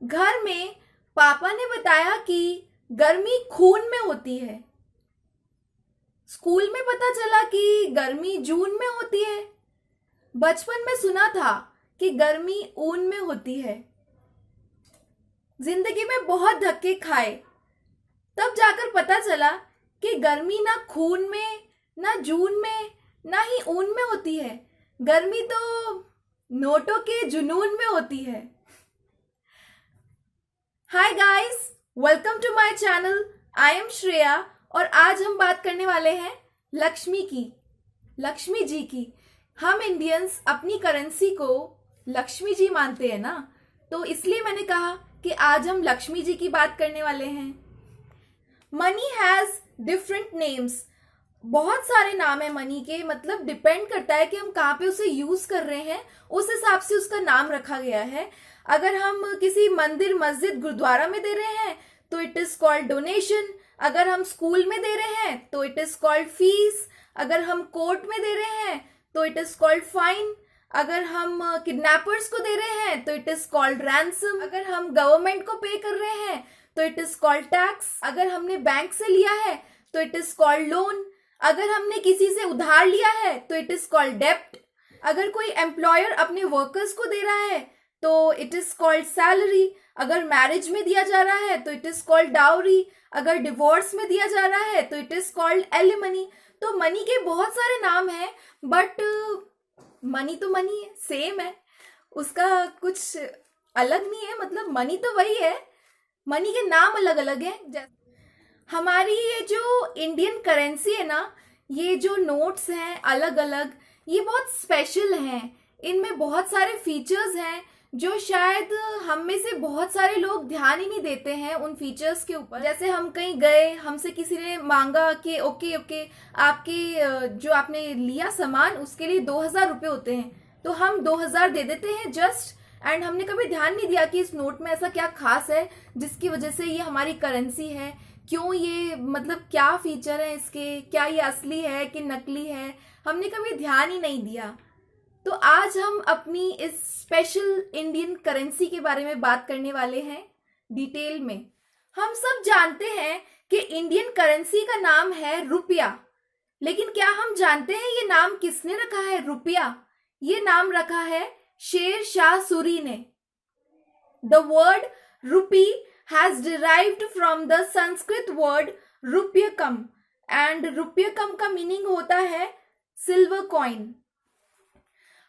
घर में पापा ने बताया कि गर्मी खून में होती है। स्कूल में पता चला कि गर्मी जून में होती है। बचपन में सुना था कि गर्मी ऊन में होती है। जिंदगी में बहुत धक्के खाए, तब जाकर पता चला कि गर्मी ना खून में, ना जून में, ना ही ऊन में होती है। गर्मी तो नोटों के जुनून में होती है। Hi guys, welcome to my channel. I am Shreya और आज हम बात करने वाले हैं लक्ष्मी जी की। हम इंडियंस अपनी करेंसी को लक्ष्मी जी मानते हैं ना, तो इसलिए मैंने कहा कि आज हम लक्ष्मी जी की बात करने वाले हैं। Money has different names. बहुत सारे नाम है मनी के, मतलब डिपेंड करता है कि हम कहाँ पे उसे यूज कर रहे हैं, उस हिसाब से उसका नाम रखा गया है। अगर हम किसी मंदिर, मस्जिद, गुरुद्वारा में दे रहे हैं तो इट इज कॉल्ड डोनेशन। अगर हम स्कूल में दे रहे हैं तो इट इज कॉल्ड फीस। अगर हम कोर्ट में दे रहे हैं तो इट इज कॉल्ड फाइन। अगर हम किडनैपर्स को दे रहे हैं तो इट इज कॉल्ड रैंसम। अगर हम गवर्नमेंट को पे कर रहे हैं तो इट इज कॉल्ड टैक्स। अगर हमने बैंक से लिया है तो इट इज कॉल्ड लोन। अगर हमने किसी से उधार लिया है तो इट इज कॉल्ड डेप्ट। अगर कोई एम्प्लॉयर अपने वर्कर्स को दे रहा है तो इट इज कॉल्ड सैलरी। अगर मैरिज में दिया जा रहा है तो इट इज कॉल्ड डाउरी। अगर डिवोर्स में दिया जा रहा है तो इट इज कॉल्ड एलिमनी। तो मनी के बहुत सारे नाम हैं, बट मनी तो मनी है, सेम है, उसका कुछ अलग नहीं है। मतलब मनी तो वही है, मनी के नाम अलग अलग है। हमारी ये जो इंडियन करेंसी है ना, ये जो नोट्स हैं अलग अलग, ये बहुत स्पेशल हैं। इनमें बहुत सारे फीचर्स हैं जो शायद हम में से बहुत सारे लोग ध्यान ही नहीं देते हैं उन फीचर्स के ऊपर। जैसे हम कहीं गए, हमसे किसी ने मांगा कि ओके आपके जो आपने लिया सामान उसके लिए 2000 रुपये होते हैं, तो हम 2000 दे देते हैं जस्ट। एंड हमने कभी ध्यान नहीं दिया कि इस नोट में ऐसा क्या खास है जिसकी वजह से ये हमारी करेंसी है। क्यों ये, मतलब क्या फीचर है इसके, क्या ये असली है कि नकली है, हमने कभी ध्यान ही नहीं दिया। तो आज हम अपनी इस स्पेशल इंडियन करेंसी के बारे में बात करने वाले हैं डिटेल में। हम सब जानते हैं कि इंडियन करेंसी का नाम है रुपया, लेकिन क्या हम जानते हैं ये नाम किसने रखा है? रुपया ये नाम रखा है शेर शाह सूरी ने। The word rupee has derived from the Sanskrit word रुप्यकम, and रुप्यकम का मीनिंग होता है सिल्वर कॉइन।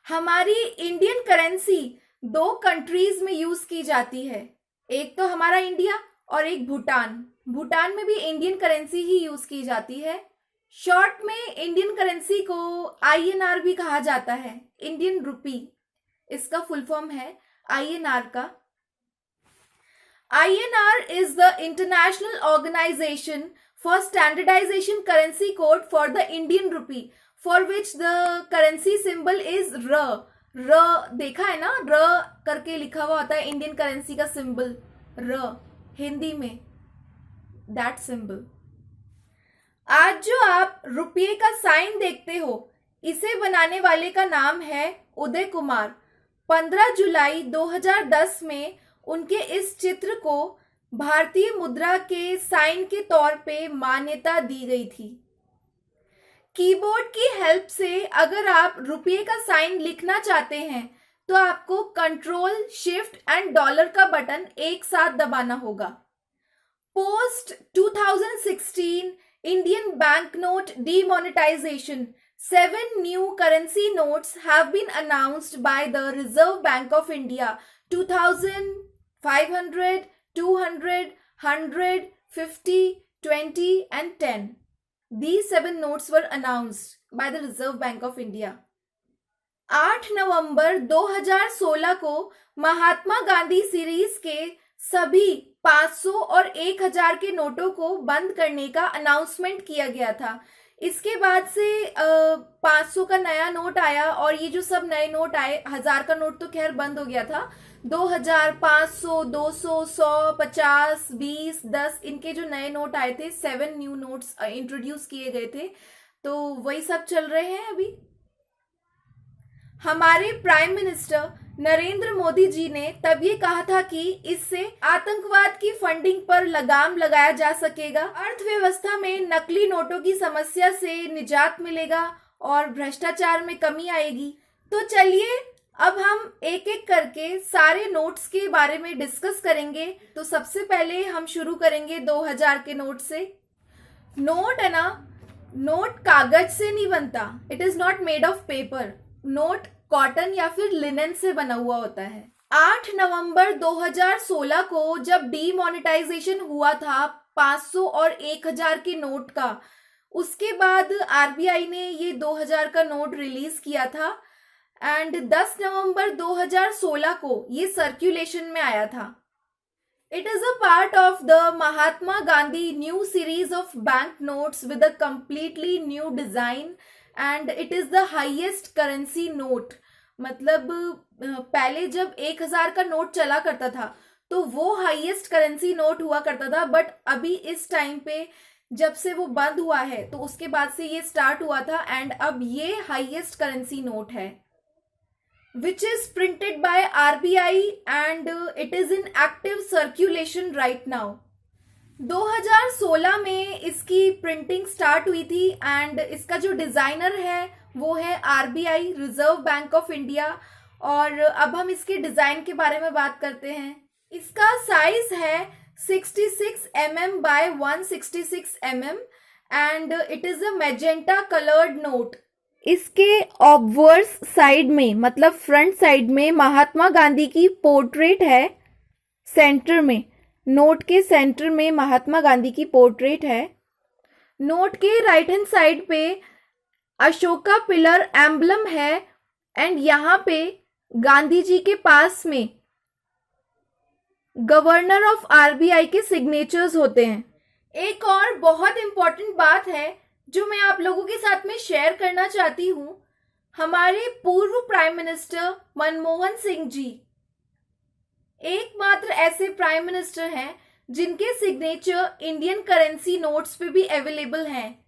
हमारी इंडियन करेंसी 2 कंट्रीज में यूज की जाती है, एक तो हमारा इंडिया और एक भूटान। भूटान में भी इंडियन करेंसी ही यूज की जाती है। शॉर्ट में इंडियन करेंसी को INR भी कहा जाता है, इंडियन रुपी इसका फुल फॉर्म है INR का। INR is the International Organization for Standardization Currency Code for the Indian Rupee, for which the currency symbol is R. R देखा है ना, R करके लिखा हुआ होता है इंडियन करेंसी का सिंबल, R हिंदी में, that symbol। आज जो आप रुपये का साइन देखते हो, इसे बनाने वाले का नाम है उदय कुमार। 15 जुलाई 2010 में उनके इस चित्र को भारतीय मुद्रा के साइन के तौर पे मान्यता दी गई थी। कीबोर्ड की हेल्प से अगर आप रुपये का साइन लिखना चाहते हैं तो आपको कंट्रोल, शिफ्ट एंड डॉलर का बटन एक साथ दबाना होगा। Post 2016 Indian bank note demonetization, 7 new currency notes have been announced by the Reserve Bank of India। 2000, 500, 200, 100, 50, 20 and 10. These 7 notes were announced by the Reserve Bank of India। 8 नवंबर 2016 को Mahatma Gandhi series के सभी 500 और 1000 के नोटों को बंद करने का अनाउंसमेंट किया गया था। इसके बाद से 500 का नया नोट आया और ये जो सब नए नोट आए, 1000 का नोट तो खैर बंद हो गया था। 2000, 500, 200, 100, 50, 20, 10 इनके जो नए नोट आए थे, 7 न्यू नोट्स इंट्रोड्यूस किए गए थे, तो वही सब चल रहे हैं अभी। हमारे प्राइम मिनिस्टर नरेंद्र मोदी जी ने तब ये कहा था कि इससे आतंकवाद की फंडिंग पर लगाम लगाया जा सकेगा, अर्थव्यवस्था में नकली नोटों की समस्या से निजात मिलेगा और भ्रष्टाचार में कमी आएगी। तो चलिए अब हम एक एक करके सारे नोट्स के बारे में डिस्कस करेंगे। तो सबसे पहले हम शुरू करेंगे 2000 के नोट से। नोट है ना, नोट कागज से नहीं बनता, it is not made of paper. Note cotton या फिर लिनन से बना हुआ होता है। 8 नवंबर 2016 को जब डीमोनेटाइजेशन हुआ था 500 और 1000 के नोट का, उसके बाद आरबीआई ने ये 2000 का नोट रिलीज किया था एंड 10 नवंबर 2016 को ये सर्कुलेशन में आया था। It is a part of the Mahatma Gandhi new series of bank notes with a completely new design and it is the highest currency note। मतलब पहले जब 1000 का नोट चला करता था तो वो हाईएस्ट करेंसी नोट हुआ करता था, बट अभी इस टाइम पे जब से वो बंद हुआ है तो उसके बाद से ये स्टार्ट हुआ था एंड अब ये हाईएस्ट करेंसी नोट है, which is printed by RBI and it is in active circulation right now। 2016 में इसकी प्रिंटिंग स्टार्ट हुई थी एंड इसका जो डिजाइनर है वो है RBI, reserve bank of India. और अब हम इसके डिजाइन के बारे में बात करते हैं। इसका साइज है 66 mm by 166 mm and it is a magenta coloured note. इसके ऑब्वर्स साइड में, मतलब फ्रंट साइड में महात्मा गांधी की पोर्ट्रेट है। सेंटर में, नोट के सेंटर में महात्मा गांधी की पोर्ट्रेट है। नोट के राइट हैंड साइड पे अशोका पिलर एम्बलम है एंड यहाँ पे गांधी जी के पास में गवर्नर ऑफ आरबीआई के सिग्नेचर्स होते हैं। एक और बहुत इंपॉर्टेंट बात है जो मैं आप लोगों के साथ में शेयर करना चाहती हूँ। हमारे पूर्व प्राइम मिनिस्टर मनमोहन सिंह जी एकमात्र ऐसे प्राइम मिनिस्टर हैं जिनके सिग्नेचर इंडियन करेंसी नोट्स पे भी अवेलेबल हैं,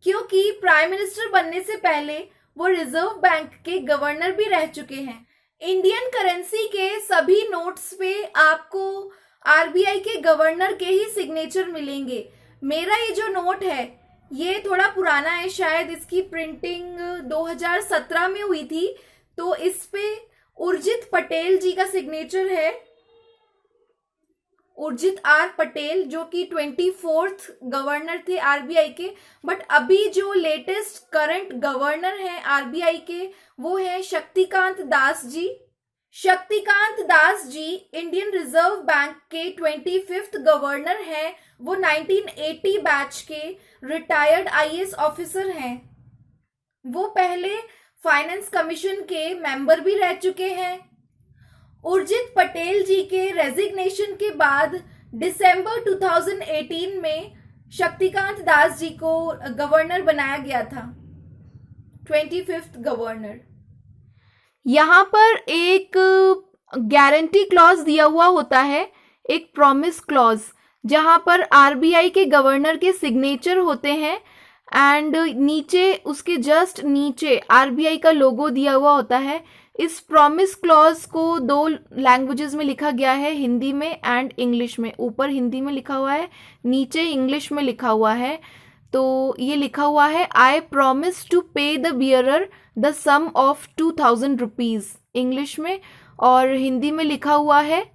क्योंकि प्राइम मिनिस्टर बनने से पहले वो रिजर्व बैंक के गवर्नर भी रह चुके हैं। इंडियन करेंसी के सभी नोट्स पे आपको आरबीआई के गवर्नर के ही सिग्नेचर मिलेंगे। मेरा ये जो नोट है ये थोड़ा पुराना है, शायद इसकी प्रिंटिंग 2017 में हुई थी, तो इस पे उर्जित पटेल जी का सिग्नेचर है, उर्जित आर पटेल, जो कि 24th गवर्नर थे आरबीआई के। बट अभी जो लेटेस्ट करंट गवर्नर हैं आरबीआई के वो है Shaktikanta Das ji. Shaktikanta Das ji Indian reserve bank के 25th गवर्नर हैं। वो 1980 बैच के रिटायर्ड आईएएस ऑफिसर हैं। वो पहले फाइनेंस कमीशन के मेंबर भी रह चुके हैं। उर्जित पटेल जी के रेजिग्नेशन के बाद दिसंबर 2018 में शक्तिकांत दास जी को गवर्नर बनाया गया था, 25th गवर्नर। यहाँ पर एक गारंटी क्लॉज दिया हुआ होता है, एक प्रॉमिस क्लॉज, जहाँ पर आरबीआई के गवर्नर के सिग्नेचर होते हैं एंड नीचे, उसके जस्ट नीचे आरबीआई का लोगो दिया हुआ होता है। इस प्रॉमिस क्लॉज को 2 लैंग्वेजेस में लिखा गया है, हिंदी में एंड इंग्लिश में। ऊपर हिंदी में लिखा हुआ है, नीचे इंग्लिश में लिखा हुआ है। तो ये लिखा हुआ है, I promise to pay the bearer the sum of 2000 rupees, English में। और हिंदी में लिखा हुआ है,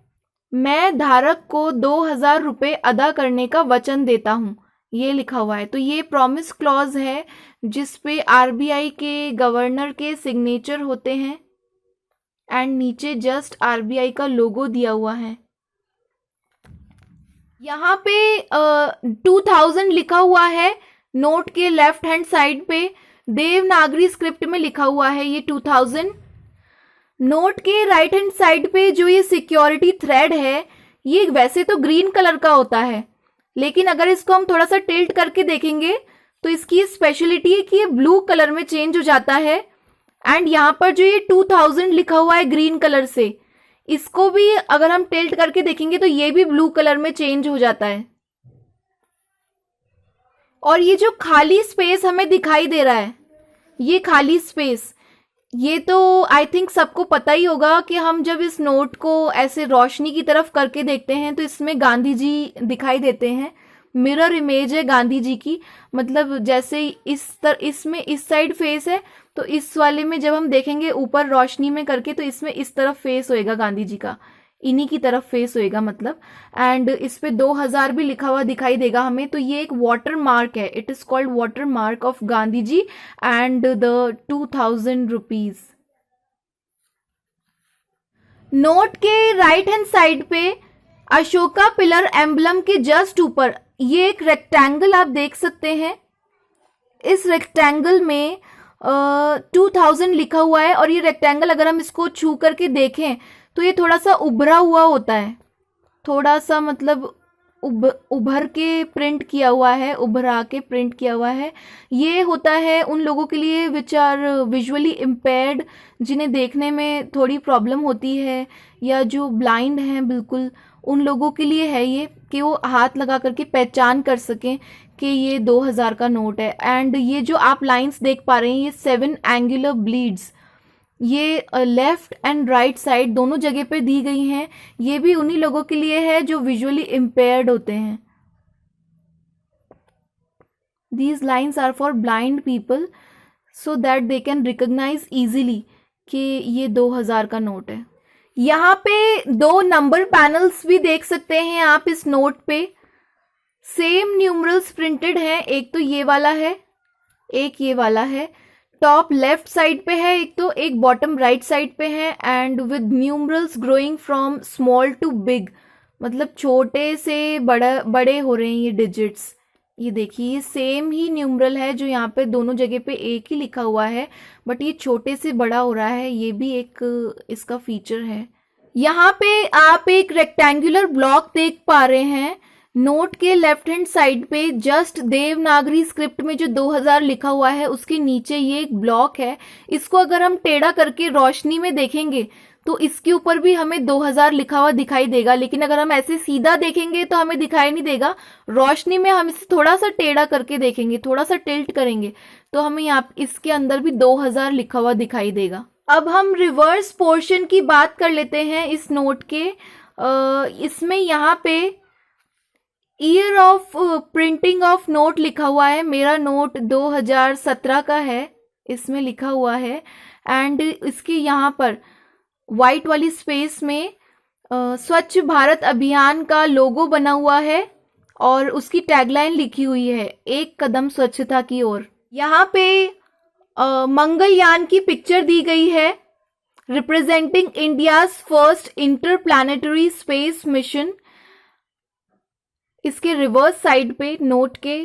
मैं धारक को 2000 रुपये अदा करने का वचन देता हूँ, ये लिखा हुआ है। तो ये प्रॉमिस क्लॉज है जिस पे आरबीआई के गवर्नर के सिग्नेचर होते हैं एंड नीचे जस्ट आरबीआई का लोगो दिया हुआ है। यहाँ पे 2000 लिखा हुआ है, नोट के लेफ्ट हैंड साइड पे देवनागरी स्क्रिप्ट में लिखा हुआ है ये 2000। नोट के राइट हैंड साइड पे जो ये सिक्योरिटी थ्रेड है, ये वैसे तो ग्रीन कलर का होता है, लेकिन अगर इसको हम थोड़ा सा टिल्ट करके देखेंगे तो इसकी स्पेशलिटी है कि ये ब्लू कलर में चेंज हो जाता है। एंड यहाँ पर जो ये 2000 लिखा हुआ है ग्रीन कलर से, इसको भी अगर हम टिल्ट करके देखेंगे तो ये भी ब्लू कलर में चेंज हो जाता है। और ये जो खाली स्पेस हमें दिखाई दे रहा है, ये खाली स्पेस, ये तो आई थिंक सबको पता ही होगा कि हम जब इस नोट को ऐसे रोशनी की तरफ करके देखते हैं तो इसमें गांधी जी दिखाई देते हैं। मिरर इमेज है गांधी जी की, मतलब जैसे इसमें इस साइड फेस है, तो इस वाले में जब हम देखेंगे ऊपर रोशनी में करके तो इसमें इस तरफ फेस होएगा गांधी जी का, इन्हीं की तरफ फेस होएगा मतलब। एंड इस पे 2000 भी लिखा हुआ दिखाई देगा हमें। तो ये एक वाटर मार्क है, it is called water mark of Gandhi ji and the 2000 rupees. Note के राइट हैंड साइड पे अशोका पिलर एम्बलम के जस्ट ऊपर ये एक रेक्टेंगल आप देख सकते हैं। इस रेक्टेंगल में 2000 लिखा हुआ है, और ये रेक्टेंगल अगर हम इसको छू करके देखें तो ये थोड़ा सा उभरा हुआ होता है, थोड़ा सा मतलब उभर के प्रिंट किया हुआ है, उभरा के प्रिंट किया हुआ है। ये होता है उन लोगों के लिए विच आर विजुअली इम्पेयर्ड, जिन्हें देखने में थोड़ी प्रॉब्लम होती है, या जो ब्लाइंड हैं बिल्कुल, उन लोगों के लिए है ये, कि वो हाथ लगा करके पहचान कर सकें कि ये 2000 का नोट है। एंड ये जो आप लाइंस देख पा रहे हैं, ये 7 एंगुलर ब्लीड्स, ये लेफ्ट एंड राइट साइड दोनों जगह पे दी गई हैं। ये भी उन्हीं लोगों के लिए है जो विजुअली इम्पेयर्ड होते हैं। These lines are for blind people so that they can recognise easily कि ये 2000 का नोट है। यहाँ पे 2 नंबर पैनल्स भी देख सकते हैं आप इस नोट पे। सेम न्यूमरल्स प्रिंटेड हैं, एक तो ये वाला है, एक ये वाला है। टॉप लेफ्ट साइड पे है एक, तो एक बॉटम राइट साइड पे है। And with numerals growing from small to big, मतलब छोटे से बड़े हो रहे हैं ये डिजिट्स। ये देखिए, ये सेम ही न्यूमरल है जो यहाँ पे दोनों जगह पे एक ही लिखा हुआ है, बट ये छोटे से बड़ा हो रहा है। ये भी एक इसका फीचर है। यहाँ पे आप एक रेक्टेंगुलर ब्लॉक देख पा रहे हैं। नोट के लेफ्ट हैंड साइड पे जस्ट देवनागरी स्क्रिप्ट में जो 2000 लिखा हुआ है उसके नीचे ये एक ब्लॉक है। इसको अगर हम टेढ़ा करके रोशनी में देखेंगे तो इसके ऊपर भी हमें 2000 लिखा हुआ दिखाई देगा, लेकिन अगर हम ऐसे सीधा देखेंगे तो हमें दिखाई नहीं देगा। रोशनी में हम इसे थोड़ा सा टेढ़ा करके देखेंगे, थोड़ा सा टिल्ट करेंगे तो हमें यहाँ इसके अंदर भी 2000 लिखा हुआ दिखाई देगा। अब हम रिवर्स पोर्शन की बात कर लेते हैं इस नोट के। इसमें यहाँ पे year of printing of note लिखा हुआ है। मेरा नोट 2017 का है, इसमें लिखा हुआ है। एंड इसके यहाँ पर वाइट वाली स्पेस में स्वच्छ भारत अभियान का लोगो बना हुआ है और उसकी टैगलाइन लिखी हुई है, एक कदम स्वच्छता की ओर। यहाँ पे मंगलयान की पिक्चर दी गई है representing India's first interplanetary space mission, इसके रिवर्स साइड पे नोट के।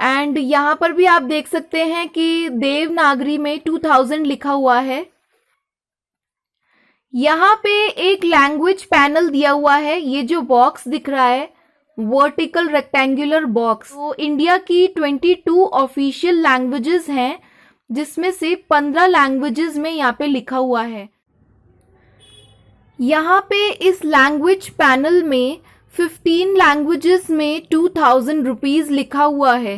एंड यहाँ पर भी आप देख सकते हैं कि देवनागरी में 2000 लिखा हुआ है। यहाँ पे एक लैंग्वेज पैनल दिया हुआ है। ये जो बॉक्स दिख रहा है वर्टिकल रेक्टेंगुलर बॉक्स, तो इंडिया की 22 ऑफिशियल लैंग्वेजेस हैं, जिसमें से 15 लैंग्वेजेस में यहाँ पे लिखा हुआ है। यहाँ पे इस लैंग्वेज पैनल में 15 लैंग्वेजेस में 2000 रुपीज लिखा हुआ है।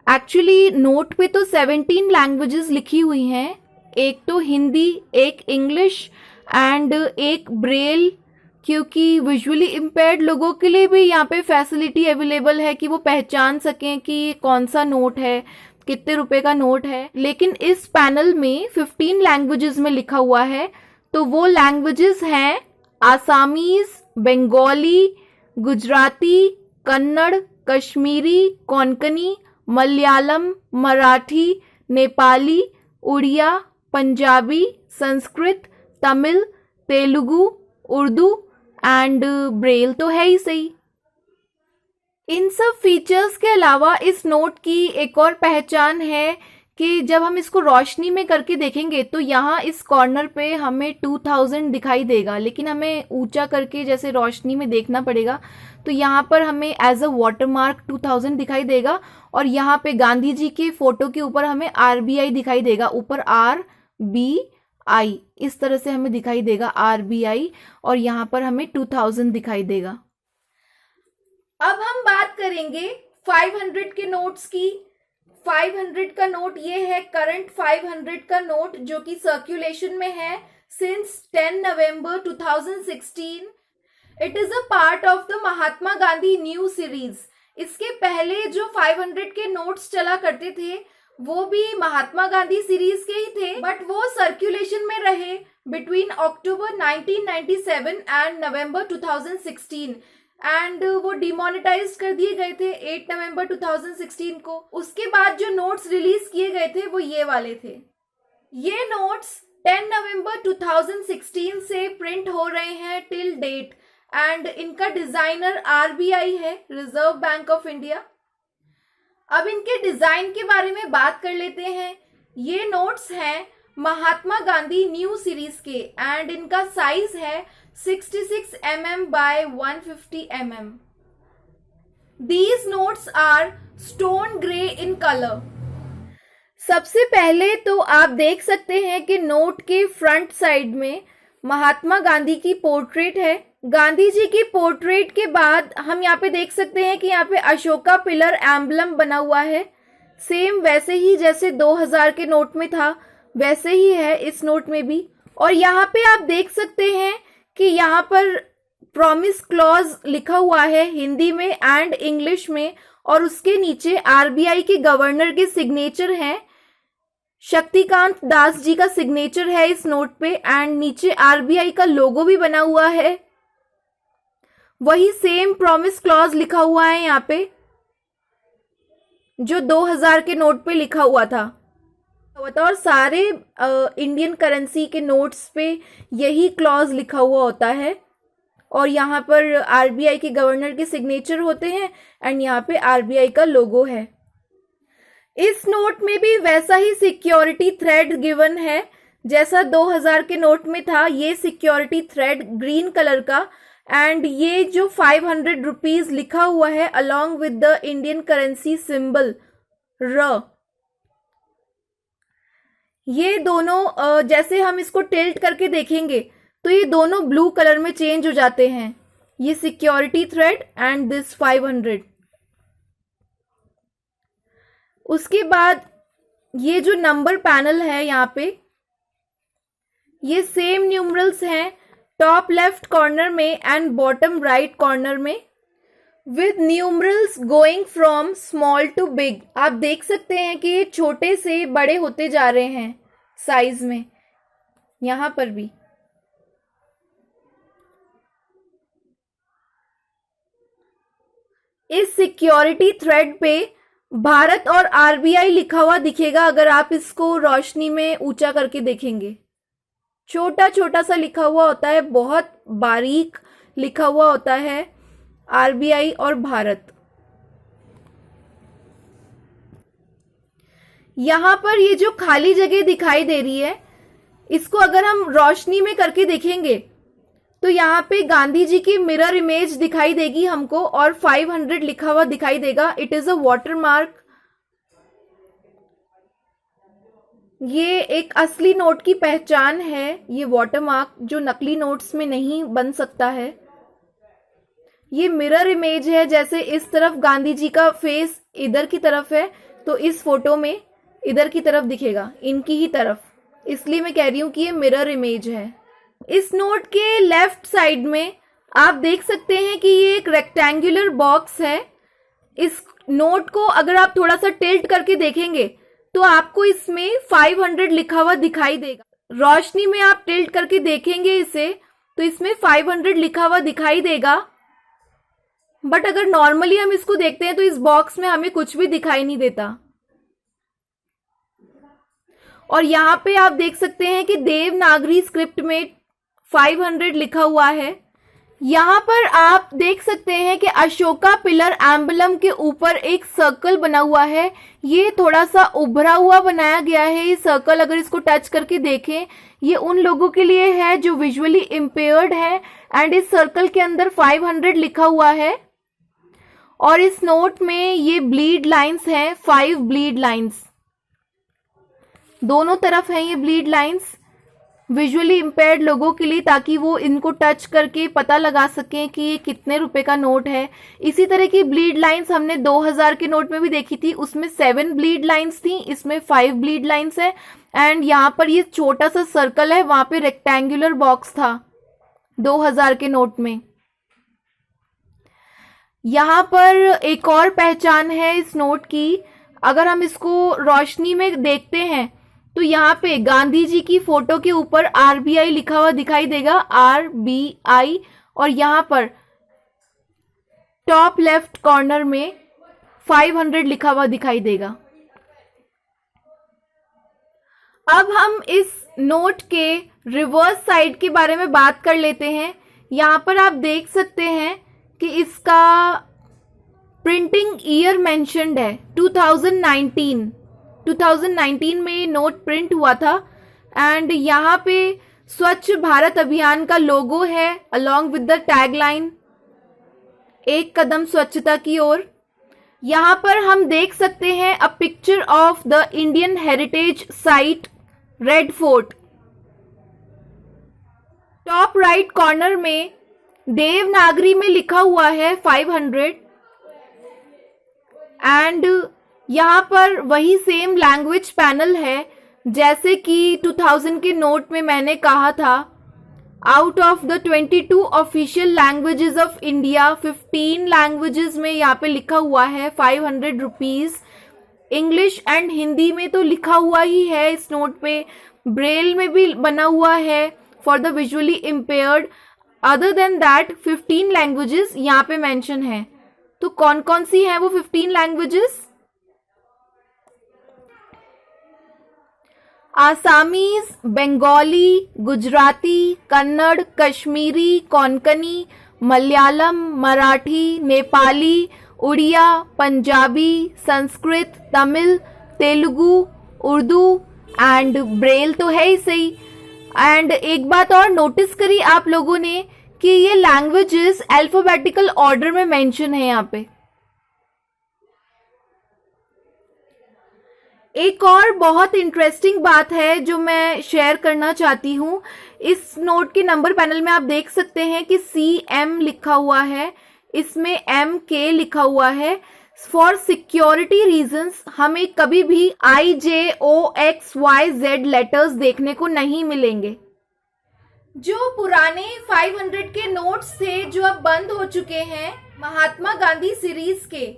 एक्चुअली नोट पे तो 17 लैंग्वेजेस लिखी हुई हैं, एक तो हिंदी, एक इंग्लिश एंड एक ब्रेल, क्योंकि विजुअली इम्पेयर्ड लोगों के लिए भी यहाँ पे फैसिलिटी अवेलेबल है कि वो पहचान सकें कि ये कौन सा नोट है, कितने रुपए का नोट है। लेकिन इस पैनल में 15 लैंग्वेजेस में लिखा हुआ है, तो वो लैंग्वेजेस हैं आसामीज, बंगाली, गुजराती, कन्नड़, कश्मीरी, कोंकणी, मलयालम, मराठी, नेपाली, उड़िया, पंजाबी, संस्कृत, तमिल, तेलुगु, उर्दू एंड ब्रेल तो है ही सही। इन सब फीचर्स के अलावा इस नोट की एक और पहचान है कि जब हम इसको रोशनी में करके देखेंगे तो यहाँ इस कॉर्नर पे हमें 2000 दिखाई देगा, लेकिन हमें ऊंचा करके जैसे रोशनी में देखना पड़ेगा, तो यहाँ पर हमें एज अ वाटरमार्क 2000 दिखाई देगा। और यहाँ पे गांधी जी के फोटो के ऊपर हमें RBI दिखाई देगा, ऊपर RBI इस तरह से हमें दिखाई देगा RBI, और यहाँ पर हमें 2000 दिखाई देगा। अब हम बात करेंगे 500 के नोट्स की। 500 का नोट ये है करंट 500 का नोट जो कि सर्कुलेशन में है since 10 November 2016। It is a part of the Mahatma Gandhi new series. इसके पहले जो 500 के नोट्स चला करते थे वो भी महात्मा गांधी सीरीज के ही थे, बट वो सर्कुलेशन में रहे between October 1997 and November 2016 and वो डिमोनेटाइज कर दिए गए थे 8 नवंबर 2016 को। उसके बाद जो नोट्स रिलीज किए गए थे वो ये वाले थे। ये नोट्स 10 नवंबर 2016 से प्रिंट हो रहे हैं टिल डेट एंड इनका डिजाइनर आरबीआई है, रिजर्व बैंक ऑफ इंडिया। अब इनके डिजाइन के बारे में बात कर लेते हैं। ये नोट्स हैं महात्मा गांधी न्यू सीरीज के एंड इनका साइज है 66 mm by 150 mm. These notes are stone grey in color. सबसे पहले तो आप देख सकते हैं कि नोट के फ्रंट साइड में महात्मा गांधी की पोर्ट्रेट है। गांधी जी की पोर्ट्रेट के बाद हम यहाँ पे देख सकते हैं कि यहाँ पे अशोका पिलर एम्बलम बना हुआ है। सेम वैसे ही जैसे 2000 के नोट में था वैसे ही है इस नोट में भी। और यहाँ पे आप देख सकते हैं कि यहाँ पर प्रॉमिस क्लॉज लिखा हुआ है हिंदी में एंड इंग्लिश में, और उसके नीचे आरबीआई के गवर्नर के सिग्नेचर हैं। शक्तिकांत दास जी का सिग्नेचर है इस नोट पे एंड नीचे आरबीआई का लोगो भी बना हुआ है। वही सेम प्रॉमिस क्लॉज लिखा हुआ है यहाँ पे जो 2000 के नोट पे लिखा हुआ था। और सारे इंडियन करेंसी के नोट्स पे यही क्लॉज लिखा हुआ होता है और यहाँ पर आरबीआई के गवर्नर के सिग्नेचर होते हैं एंड यहाँ पे आरबीआई का लोगो है। इस नोट में भी वैसा ही सिक्योरिटी थ्रेड गिवन है जैसा 2000 के नोट में था। ये सिक्योरिटी थ्रेड ग्रीन कलर का एंड ये जो 500 रुपीज लिखा हुआ है along with the Indian currency symbol र, ये दोनों जैसे हम इसको टिल्ट करके देखेंगे तो ये दोनों ब्लू कलर में चेंज हो जाते हैं, ये सिक्योरिटी थ्रेड एंड दिस 500। उसके बाद ये जो नंबर पैनल है यहाँ पे ये सेम न्यूमरल्स हैं टॉप लेफ्ट कॉर्नर में एंड बॉटम राइट कॉर्नर में with numerals going from small to big. आप देख सकते हैं कि ये छोटे से बड़े होते जा रहे हैं साइज में। यहां पर भी इस सिक्योरिटी थ्रेड पे भारत और आरबीआई लिखा हुआ दिखेगा अगर आप इसको रोशनी में ऊंचा करके देखेंगे। छोटा छोटा सा लिखा हुआ होता है, बहुत बारीक लिखा हुआ होता है आरबीआई और भारत। यहां पर ये जो खाली जगह दिखाई दे रही है इसको अगर हम रोशनी में करके देखेंगे तो यहाँ पे गांधी जी की मिरर इमेज दिखाई देगी हमको और 500 लिखा हुआ दिखाई देगा। It is a watermark. ये एक असली नोट की पहचान है, ये वाटरमार्क जो नकली नोट्स में नहीं बन सकता है। ये मिरर इमेज है, जैसे इस तरफ गांधी जी का फेस इधर की तरफ है तो इस फोटो में इधर की तरफ दिखेगा, इनकी ही तरफ, इसलिए मैं कह रही हूं कि ये मिरर इमेज है। इस नोट के लेफ्ट साइड में आप देख सकते हैं कि ये एक रेक्टेंगुलर बॉक्स है। इस नोट को अगर आप थोड़ा सा टिल्ट करके देखेंगे तो आपको इसमें 500 लिखा हुआ दिखाई देगा। रोशनी में आप टिल्ट करके देखेंगे इसे तो इसमें 500 लिखा हुआ दिखाई देगा, बट अगर नॉर्मली हम इसको देखते हैं तो इस बॉक्स में हमें कुछ भी दिखाई नहीं देता। और यहाँ पे आप देख सकते हैं कि देवनागरी स्क्रिप्ट में 500 लिखा हुआ है। यहाँ पर आप देख सकते हैं कि अशोका पिलर एम्बलम के ऊपर एक सर्कल बना हुआ है। ये थोड़ा सा उभरा हुआ बनाया गया है। ये सर्कल अगर इसको टच करके देखें ये उन लोगों के लिए है जो विजुअली इम्पेयर्ड है एंड इस सर्कल के अंदर 500 लिखा हुआ है। और इस नोट में ये ब्लीड लाइंस हैं, 5 ब्लीड लाइंस, दोनों तरफ हैं ये ब्लीड लाइंस। विजुअली इम्पेयर्ड लोगों के लिए, ताकि वो इनको टच करके पता लगा सकें कि ये कितने रुपए का नोट है। इसी तरह की ब्लीड लाइंस हमने 2000 के नोट में भी देखी थी, उसमें 7 ब्लीड लाइंस थी, इसमें 5 ब्लीड लाइंस है। एंड यहाँ पर ये छोटा सा सर्कल है, वहां पे रेक्टेंगुलर बॉक्स था 2000 के नोट में। यहाँ पर एक और पहचान है इस नोट की, अगर हम इसको रोशनी में देखते हैं तो यहाँ पे गांधी जी की फोटो के ऊपर RBI लिखा हुआ दिखाई देगा, RBI, और यहाँ पर टॉप लेफ्ट कॉर्नर में 500 लिखा हुआ दिखाई देगा। अब हम इस नोट के रिवर्स साइड के बारे में बात कर लेते हैं। यहाँ पर आप देख सकते हैं कि इसका प्रिंटिंग ईयर मेंशन्ड है 2019 में ये नोट प्रिंट हुआ था। एंड यहाँ पे स्वच्छ भारत अभियान का लोगो है अलोंग विद द टैगलाइन, एक कदम स्वच्छता की ओर। यहाँ पर हम देख सकते हैं अ picture of the Indian heritage site red fort. Top right corner में देवनागरी में लिखा हुआ है 500, एंड यहाँ पर वही सेम लैंग्वेज पैनल है जैसे कि 2000 के नोट में मैंने कहा था। Out of the 22 official languages of India, 15 languages में यहाँ पे लिखा हुआ है 500 रुपीज। इंग्लिश एंड हिंदी में तो लिखा हुआ ही है इस नोट पे, ब्रेल में भी बना हुआ है for the visually impaired. Other than that 15 languages यहाँ पे मेंशन है। तो कौन कौन सी हैं वो 15 languages? Assamese, Bengali, Gujarati, Kannada, Kashmiri, Konkani, Malayalam, Marathi, Nepali, Oriya, Punjabi, Sanskrit, Tamil, Telugu, Urdu and Braille तो है ही सही। एंड एक बात और नोटिस करी आप लोगों ने कि ये लैंग्वेजेस अल्फाबेटिकल ऑर्डर में मेंशन है यहाँ पे। एक और बहुत इंटरेस्टिंग बात है जो मैं शेयर करना चाहती हूँ। इस नोट के नंबर पैनल में आप देख सकते हैं कि CM लिखा हुआ है, इसमें MK लिखा हुआ है। फॉर सिक्योरिटी रीजंस हमें कभी भी IJOXYZ लेटर्स देखने को नहीं मिलेंगे। जो पुराने 500 के नोट्स थे जो अब बंद हो चुके हैं महात्मा गांधी सीरीज के,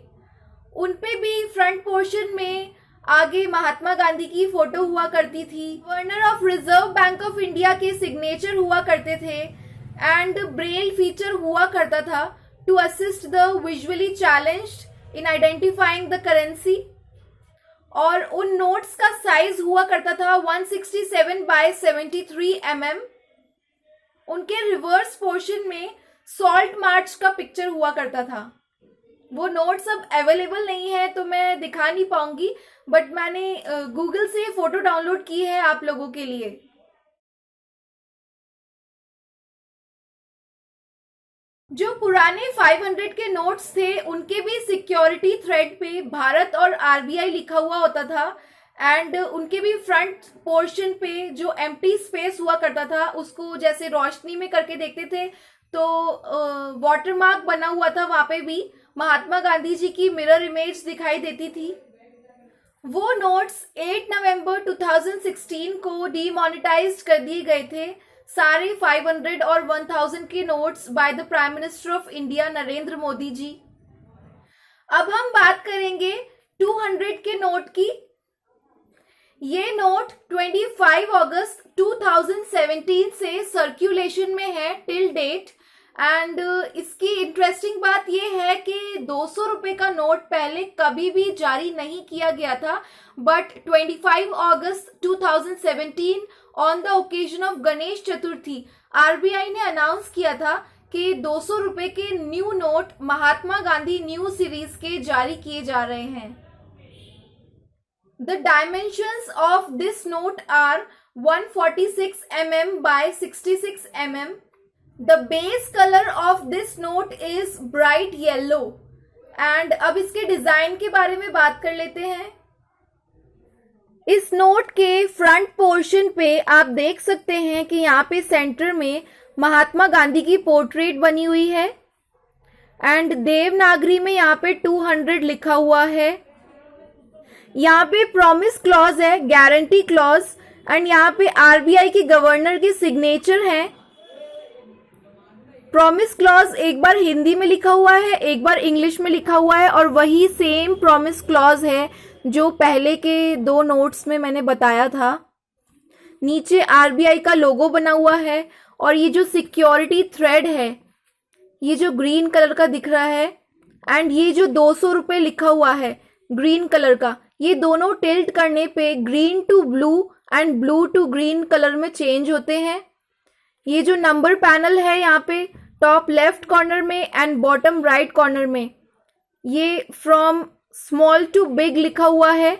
उन पे भी फ्रंट पोर्शन में आगे महात्मा गांधी की फोटो हुआ करती थी, governor of reserve bank of India के सिग्नेचर हुआ करते थे, एंड ब्रेल फीचर हुआ करता था to assist the visually challenged in identifying the currency. और उन नोट्स का साइज हुआ करता था 167 by 73 mm। उनके रिवर्स पोर्शन में सॉल्ट मार्च का पिक्चर हुआ करता था। वो नोट्स अब अवेलेबल नहीं है तो मैं दिखा नहीं पाऊंगी, बट मैंने गूगल से फोटो डाउनलोड की है आप लोगों के लिए। जो पुराने 500 के नोट्स थे उनके भी सिक्योरिटी थ्रेड पे भारत और RBI लिखा हुआ होता था, एंड उनके भी फ्रंट पोर्शन पे जो एम्प्टी स्पेस हुआ करता था उसको जैसे रोशनी में करके देखते थे तो वाटरमार्क बना हुआ था, वहां पे भी महात्मा गांधी जी की मिरर इमेज दिखाई देती थी। वो नोट्स 8 नवंबर 2016 को डीमोनेटाइज कर दिए गए थे, सारे 500 और 1000 के notes by the prime minister of India Narendra Modi ji. अब हम बात करेंगे 200 के नोट की। ये नोट 25 अगस्त 2017 से सर्कुलेशन में है टिल डेट, एंड इसकी इंटरेस्टिंग बात यह है कि 200 रुपए का नोट पहले कभी भी जारी नहीं किया गया था, but 25 August 2017 on the occasion of Ganesh Chaturthi RBI ने अनाउंस किया था कि 200 रुपए के new note Mahatma Gandhi new series के जारी किए जा रहे हैं। The dimensions of this note are 146 mm by 66 mm. The base color of this note is bright yellow. And अब इसके डिजाइन के बारे में बात कर लेते हैं। इस नोट के फ्रंट पोर्शन पे आप देख सकते हैं कि यहाँ पे सेंटर में महात्मा गांधी की पोर्ट्रेट बनी हुई है एंड देवनागरी में यहाँ पे 200 लिखा हुआ है। यहाँ पे प्रॉमिस क्लॉज है, गारंटी क्लॉज, एंड यहाँ पे आरबीआई के गवर्नर के सिग्नेचर हैं। प्रॉमिस क्लॉज एक बार हिंदी में लिखा हुआ है, एक बार इंग्लिश में लिखा हुआ है, और वही सेम प्रॉमिस क्लॉज है जो पहले के 2 नोट्स में मैंने बताया था। नीचे आरबीआई का लोगो बना हुआ है, और ये जो सिक्योरिटी थ्रेड है ये जो ग्रीन कलर का दिख रहा है, एंड ये जो 200 रुपये लिखा हुआ है ग्रीन कलर का, ये दोनों टिल्ट करने पे green to blue and blue to green colour में चेंज होते हैं। ये जो नंबर पैनल है यहाँ पे टॉप लेफ्ट कॉर्नर में एंड बॉटम राइट कॉर्नर में, ये फ्रॉम स्मॉल टू बिग लिखा हुआ है।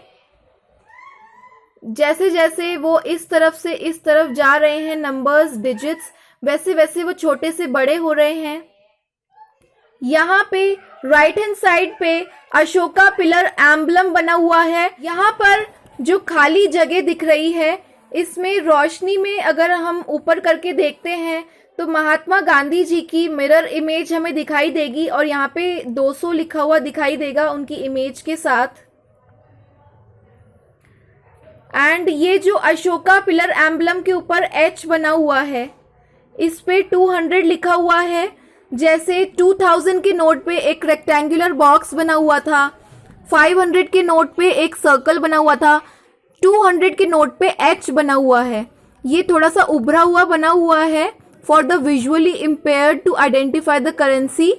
जैसे जैसे वो इस तरफ से इस तरफ जा रहे हैं नंबर्स, डिजिट्स, वैसे वैसे वो छोटे से बड़े हो रहे हैं। यहाँ पे राइट हैंड साइड पे अशोका पिलर एम्बलम बना हुआ है। यहाँ पर जो खाली जगह दिख रही है इसमें रोशनी में अगर हम ऊपर करके देखते हैं तो महात्मा गांधी जी की मिरर इमेज हमें दिखाई देगी, और यहाँ पे 200 लिखा हुआ दिखाई देगा उनकी इमेज के साथ। एंड ये जो अशोका पिलर एम्बलम के ऊपर एच बना हुआ है इस पे 200 लिखा हुआ है। जैसे 2000 के नोट पे एक रेक्टेंगुलर बॉक्स बना हुआ था, 500 के नोट पे एक सर्कल बना हुआ था, 200 के नोट पे एच बना हुआ है। ये थोड़ा सा उभरा हुआ बना हुआ है for the visually impaired to identify the currency.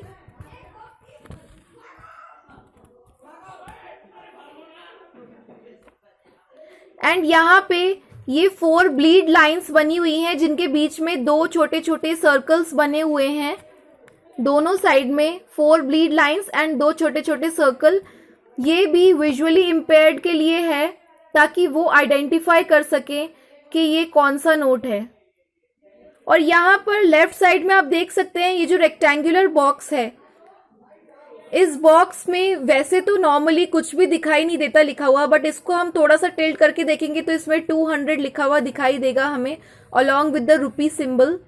And यहाँ पे ये 4 ब्लीड लाइंस बनी हुई हैं जिनके बीच में 2 छोटे छोटे सर्कल्स बने हुए हैं। दोनों साइड में 4 ब्लीड लाइंस एंड 2 छोटे छोटे सर्कल। ये भी विजुअली इम्पेयर्ड के लिए है ताकि वो आइडेंटिफाई कर सके कि ये कौन सा नोट है। और यहाँ पर लेफ्ट साइड में आप देख सकते हैं ये जो रेक्टेंगुलर बॉक्स है, इस बॉक्स में वैसे तो नॉर्मली कुछ भी दिखाई नहीं देता लिखा हुआ, बट इसको हम थोड़ा सा टिल्ट करके देखेंगे तो इसमें 200 लिखा हुआ दिखाई देगा हमें along with the rupee symbol.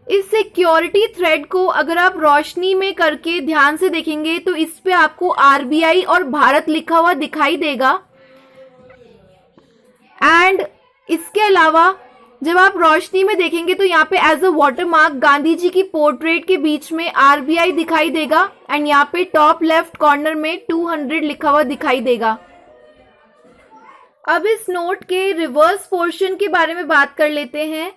इस सिक्योरिटी थ्रेड को अगर आप रोशनी में करके ध्यान से देखेंगे तो इस पे आपको आरबीआई और भारत लिखा हुआ दिखाई देगा। एंड इसके अलावा जब आप रोशनी में देखेंगे तो यहाँ पे as a watermark Gandhi ji की पोर्ट्रेट के बीच में आरबीआई दिखाई देगा, एंड यहाँ पे टॉप लेफ्ट कॉर्नर में 200 लिखा हुआ दिखाई देगा। अब इस नोट के रिवर्स पोर्शन के बारे में बात कर लेते हैं।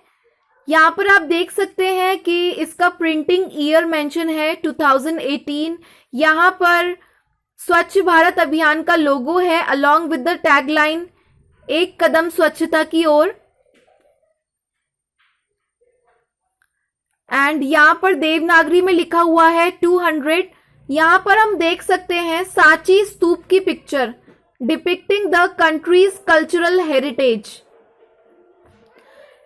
यहाँ पर आप देख सकते हैं कि इसका प्रिंटिंग ईयर मेंशन है 2018। यहाँ पर स्वच्छ भारत अभियान का लोगो है अलॉन्ग विद द टैगलाइन एक कदम स्वच्छता की ओर। एंड यहाँ पर देवनागरी में लिखा हुआ है 200। यहाँ पर हम देख सकते हैं सांची स्तूप की picture depicting the countries cultural heritage.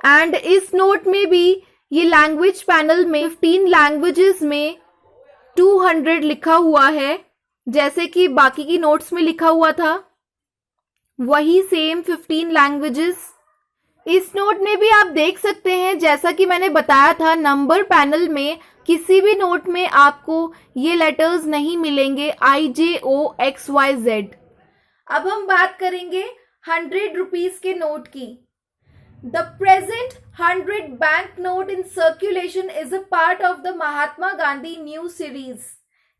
And इस नोट में भी ये लैंग्वेज पैनल में 15 लैंग्वेजेस में 200 लिखा हुआ है, जैसे कि बाकी की नोट्स में लिखा हुआ था वही सेम 15 लैंग्वेजेस। इस नोट में भी आप देख सकते हैं जैसा कि मैंने बताया था नंबर पैनल में किसी भी नोट में आपको ये लेटर्स नहीं मिलेंगे IJOXYZ। अब हम बात करेंगे 100 रुपीज के नोट की। The present 100 bank note in circulation is a part of the Mahatma Gandhi new series.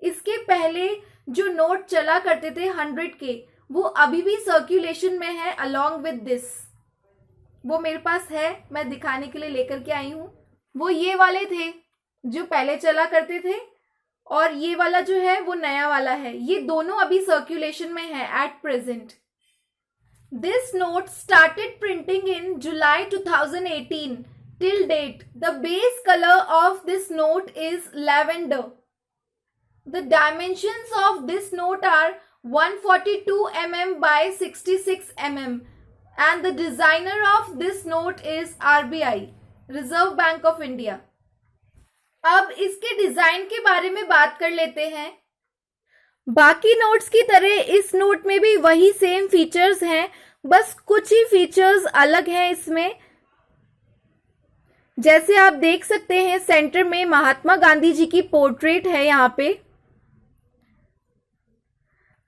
इसके पहले जो नोट चला करते थे 100 के, वो अभी भी सर्कुलेशन में है along with this। वो मेरे पास है, मैं दिखाने के लिए लेकर के आई हूँ। वो ये वाले थे जो पहले चला करते थे, और ये वाला जो है वो नया वाला है। ये दोनों अभी सर्कुलेशन में है at present. This note started printing in July 2018. Till date, the base color of this note is lavender. The dimensions of this note are 142 mm by 66 mm. And the designer of this note is RBI, Reserve Bank of India. अब इसके design के बारे में बात कर लेते हैं। बाकी नोट्स की तरह इस नोट में भी वही सेम फीचर्स हैं, बस कुछ ही फीचर्स अलग हैं इसमें। जैसे आप देख सकते हैं सेंटर में महात्मा गांधी जी की पोर्ट्रेट है। यहाँ पे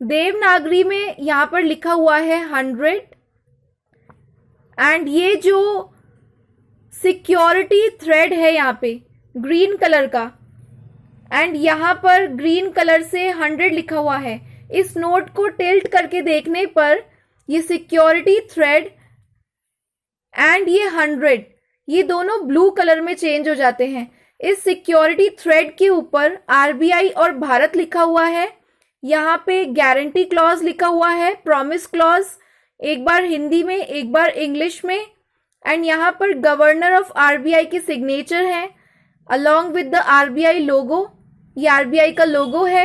देवनागरी में यहाँ पर लिखा हुआ है 100। एंड ये जो सिक्योरिटी थ्रेड है यहाँ पे ग्रीन कलर का, एंड यहाँ पर ग्रीन कलर से 100 लिखा हुआ है। इस नोट को टिल्ट करके देखने पर ये सिक्योरिटी थ्रेड एंड ये 100 ये दोनों ब्लू कलर में चेंज हो जाते हैं। इस सिक्योरिटी थ्रेड के ऊपर आरबीआई और भारत लिखा हुआ है। यहाँ पे गारंटी क्लॉज लिखा हुआ है, प्रॉमिस क्लॉज, एक बार हिंदी में एक बार इंग्लिश में। एंड यहाँ पर गवर्नर ऑफ आरबीआई के सिग्नेचर हैं अलॉन्ग विद द आरबीआई लोगो। ये आरबीआई का लोगो है।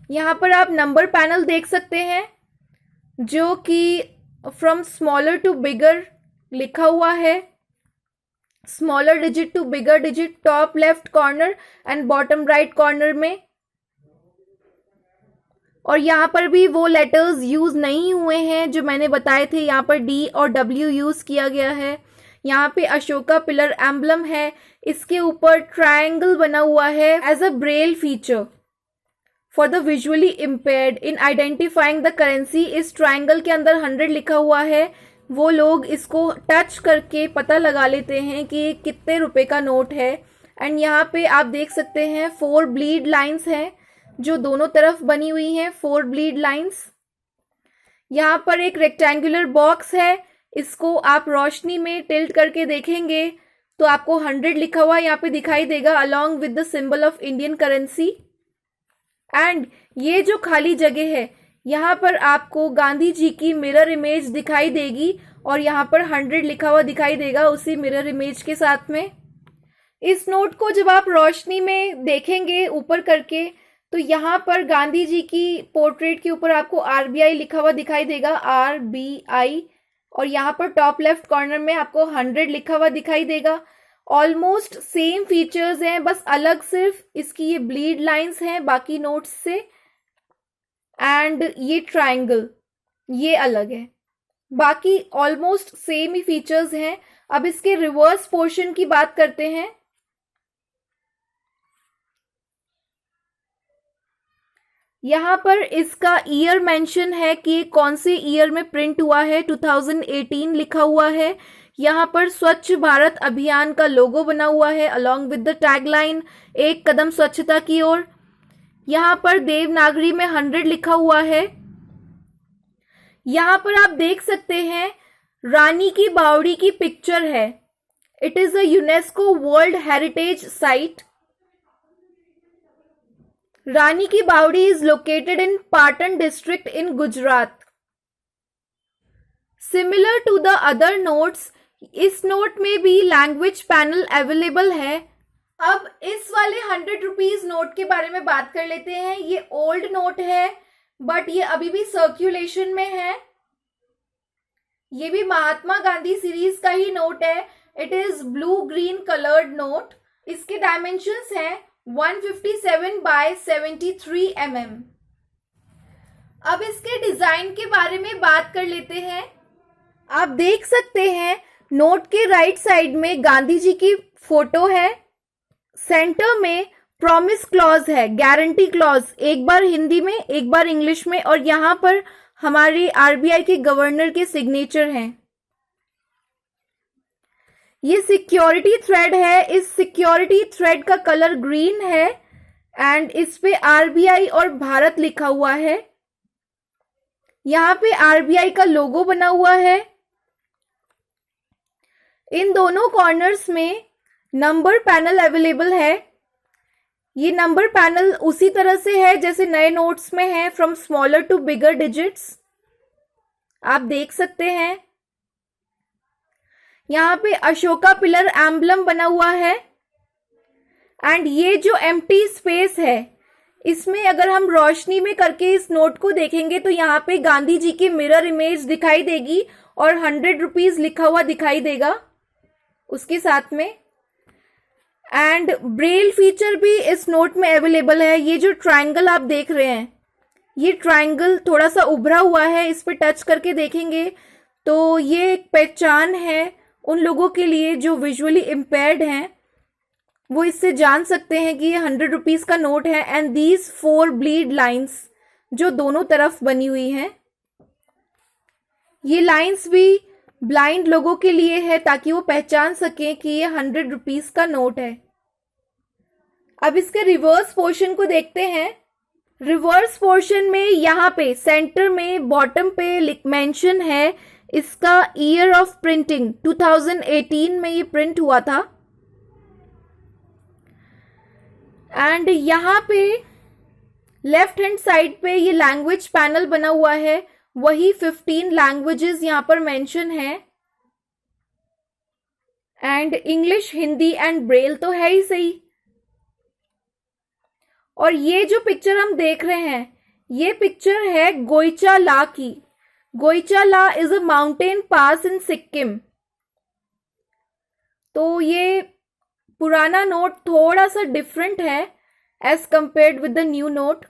यहाँ पर आप नंबर पैनल देख सकते हैं जो कि फ्रॉम स्मॉलर टू बिगर लिखा हुआ है, smaller digit to bigger digit, top left corner and bottom right corner में। और यहाँ पर भी वो लेटर्स यूज नहीं हुए हैं जो मैंने बताए थे, यहाँ पर डी और डब्ल्यू यूज किया गया है। यहाँ पे अशोका पिलर एम्बलम है, इसके ऊपर ट्रायंगल बना हुआ है as a Braille feature for the visually impaired in identifying the currency. इस ट्रायंगल के अंदर 100 लिखा हुआ है। वो लोग इसको टच करके पता लगा लेते हैं कि ये कितने रुपए का नोट है। एंड यहाँ पे आप देख सकते हैं 4 ब्लीड लाइंस हैं जो दोनों तरफ बनी हुई हैं, 4 ब्लीड लाइंस। यहाँ पर एक रेक्टेंगुलर बॉक्स है, इसको आप रोशनी में टिल्ट करके देखेंगे तो आपको 100 लिखा हुआ यहाँ पे दिखाई देगा along with the symbol of Indian currency. And ये जो खाली जगह है यहाँ पर आपको गांधी जी की मिरर इमेज दिखाई देगी और यहाँ पर 100 लिखा हुआ दिखाई देगा उसी मिरर इमेज के साथ में। इस नोट को जब आप रोशनी में देखेंगे ऊपर करके तो यहाँ पर गांधी जी की पोर्ट्रेट के ऊपर आपको आरबीआई लिखा हुआ दिखाई देगा, आरबीआई, और यहाँ पर टॉप लेफ्ट कॉर्नर में आपको 100 लिखा हुआ दिखाई देगा। ऑलमोस्ट सेम फीचर्स हैं, बस अलग सिर्फ इसकी ये ब्लीड लाइंस हैं बाकी नोट्स से, एंड ये ट्रायंगल ये अलग है, बाकी ऑलमोस्ट सेम ही फीचर्स हैं। अब इसके रिवर्स पोर्शन की बात करते हैं। यहाँ पर इसका ईयर मेंशन है कि कौन से ईयर में प्रिंट हुआ है, 2018 लिखा हुआ है। यहाँ पर स्वच्छ भारत अभियान का लोगो बना हुआ है अलॉन्ग विद द टैगलाइन, एक कदम स्वच्छता की ओर। यहाँ पर देवनागरी में 100 लिखा हुआ है। यहाँ पर आप देख सकते हैं रानी की बावड़ी की पिक्चर है। It is a UNESCO world heritage site. रानी की बावड़ी is located in Patan district in Gujarat. Similar to the other notes, इस नोट में भी लैंग्वेज पैनल अवेलेबल है। अब इस वाले 100 रुपीज नोट के बारे में बात कर लेते हैं। ये ओल्ड नोट है बट ये अभी भी सर्क्यूलेशन में है। ये भी महात्मा गांधी सीरीज का ही नोट है। It is blue green coloured note. इसके डायमेंशंस हैं 157 बाय 73 mm। अब इसके डिजाइन के बारे में बात कर लेते हैं। आप देख सकते हैं नोट के राइट साइड में गांधी जी की फोटो है, सेंटर में प्रॉमिस क्लॉज है, गारंटी क्लॉज, एक बार हिंदी में एक बार इंग्लिश में, और यहाँ पर हमारे आरबीआई के गवर्नर के सिग्नेचर हैं। ये सिक्योरिटी थ्रेड है। इस सिक्योरिटी थ्रेड का कलर ग्रीन है एंड इस पे आरबीआई और भारत लिखा हुआ है। यहाँ पे आरबीआई का लोगो बना हुआ है। इन दोनों कॉर्नर्स में नंबर पैनल अवेलेबल है। ये नंबर पैनल उसी तरह से है जैसे नए नोट्स में है, from smaller to bigger digits, आप देख सकते हैं। यहाँ पे अशोका पिलर एम्बलम बना हुआ है। एंड ये जो एम्प्टी स्पेस है इसमें अगर हम रोशनी में करके इस नोट को देखेंगे तो यहाँ पे गांधी जी की मिरर इमेज दिखाई देगी और 100 रुपीज लिखा हुआ दिखाई देगा उसके साथ में। एंड ब्रेल फीचर भी इस नोट में अवेलेबल है। ये जो ट्रायंगल आप देख रहे हैं ये ट्रायंगल थोड़ा सा उभरा हुआ है, इस पर टच करके देखेंगे तो ये एक पहचान है उन लोगों के लिए जो विजुअली इम्पेयर्ड हैं, वो इससे जान सकते हैं कि ये 100 रुपीज़ का नोट है। एंड दीज 4 ब्लीड लाइन्स जो दोनों तरफ बनी हुई हैं, ये लाइन्स भी ब्लाइंड लोगों के लिए है ताकि वो पहचान सकें कि ये 100 रुपीज़ का नोट है। अब इसके रिवर्स पोर्शन को देखते हैं। रिवर्स पोर्शन में यहाँ पे सेंटर में बॉटम पे मेंशन है इसका ईयर ऑफ प्रिंटिंग, 2018 में ये प्रिंट हुआ था। एंड यहाँ पे लेफ्ट हैंड साइड पे ये लैंग्वेज पैनल बना हुआ है, वही 15 लैंग्वेजेस यहाँ पर मेंशन है। And English, Hindi and Braille तो है ही सही। और ये जो पिक्चर हम देख रहे हैं, ये पिक्चर है गोइचा ला की। Goecha La is a mountain pass in Sikkim. तो ये पुराना नोट थोड़ा सा डिफरेंट है as compared with the new note.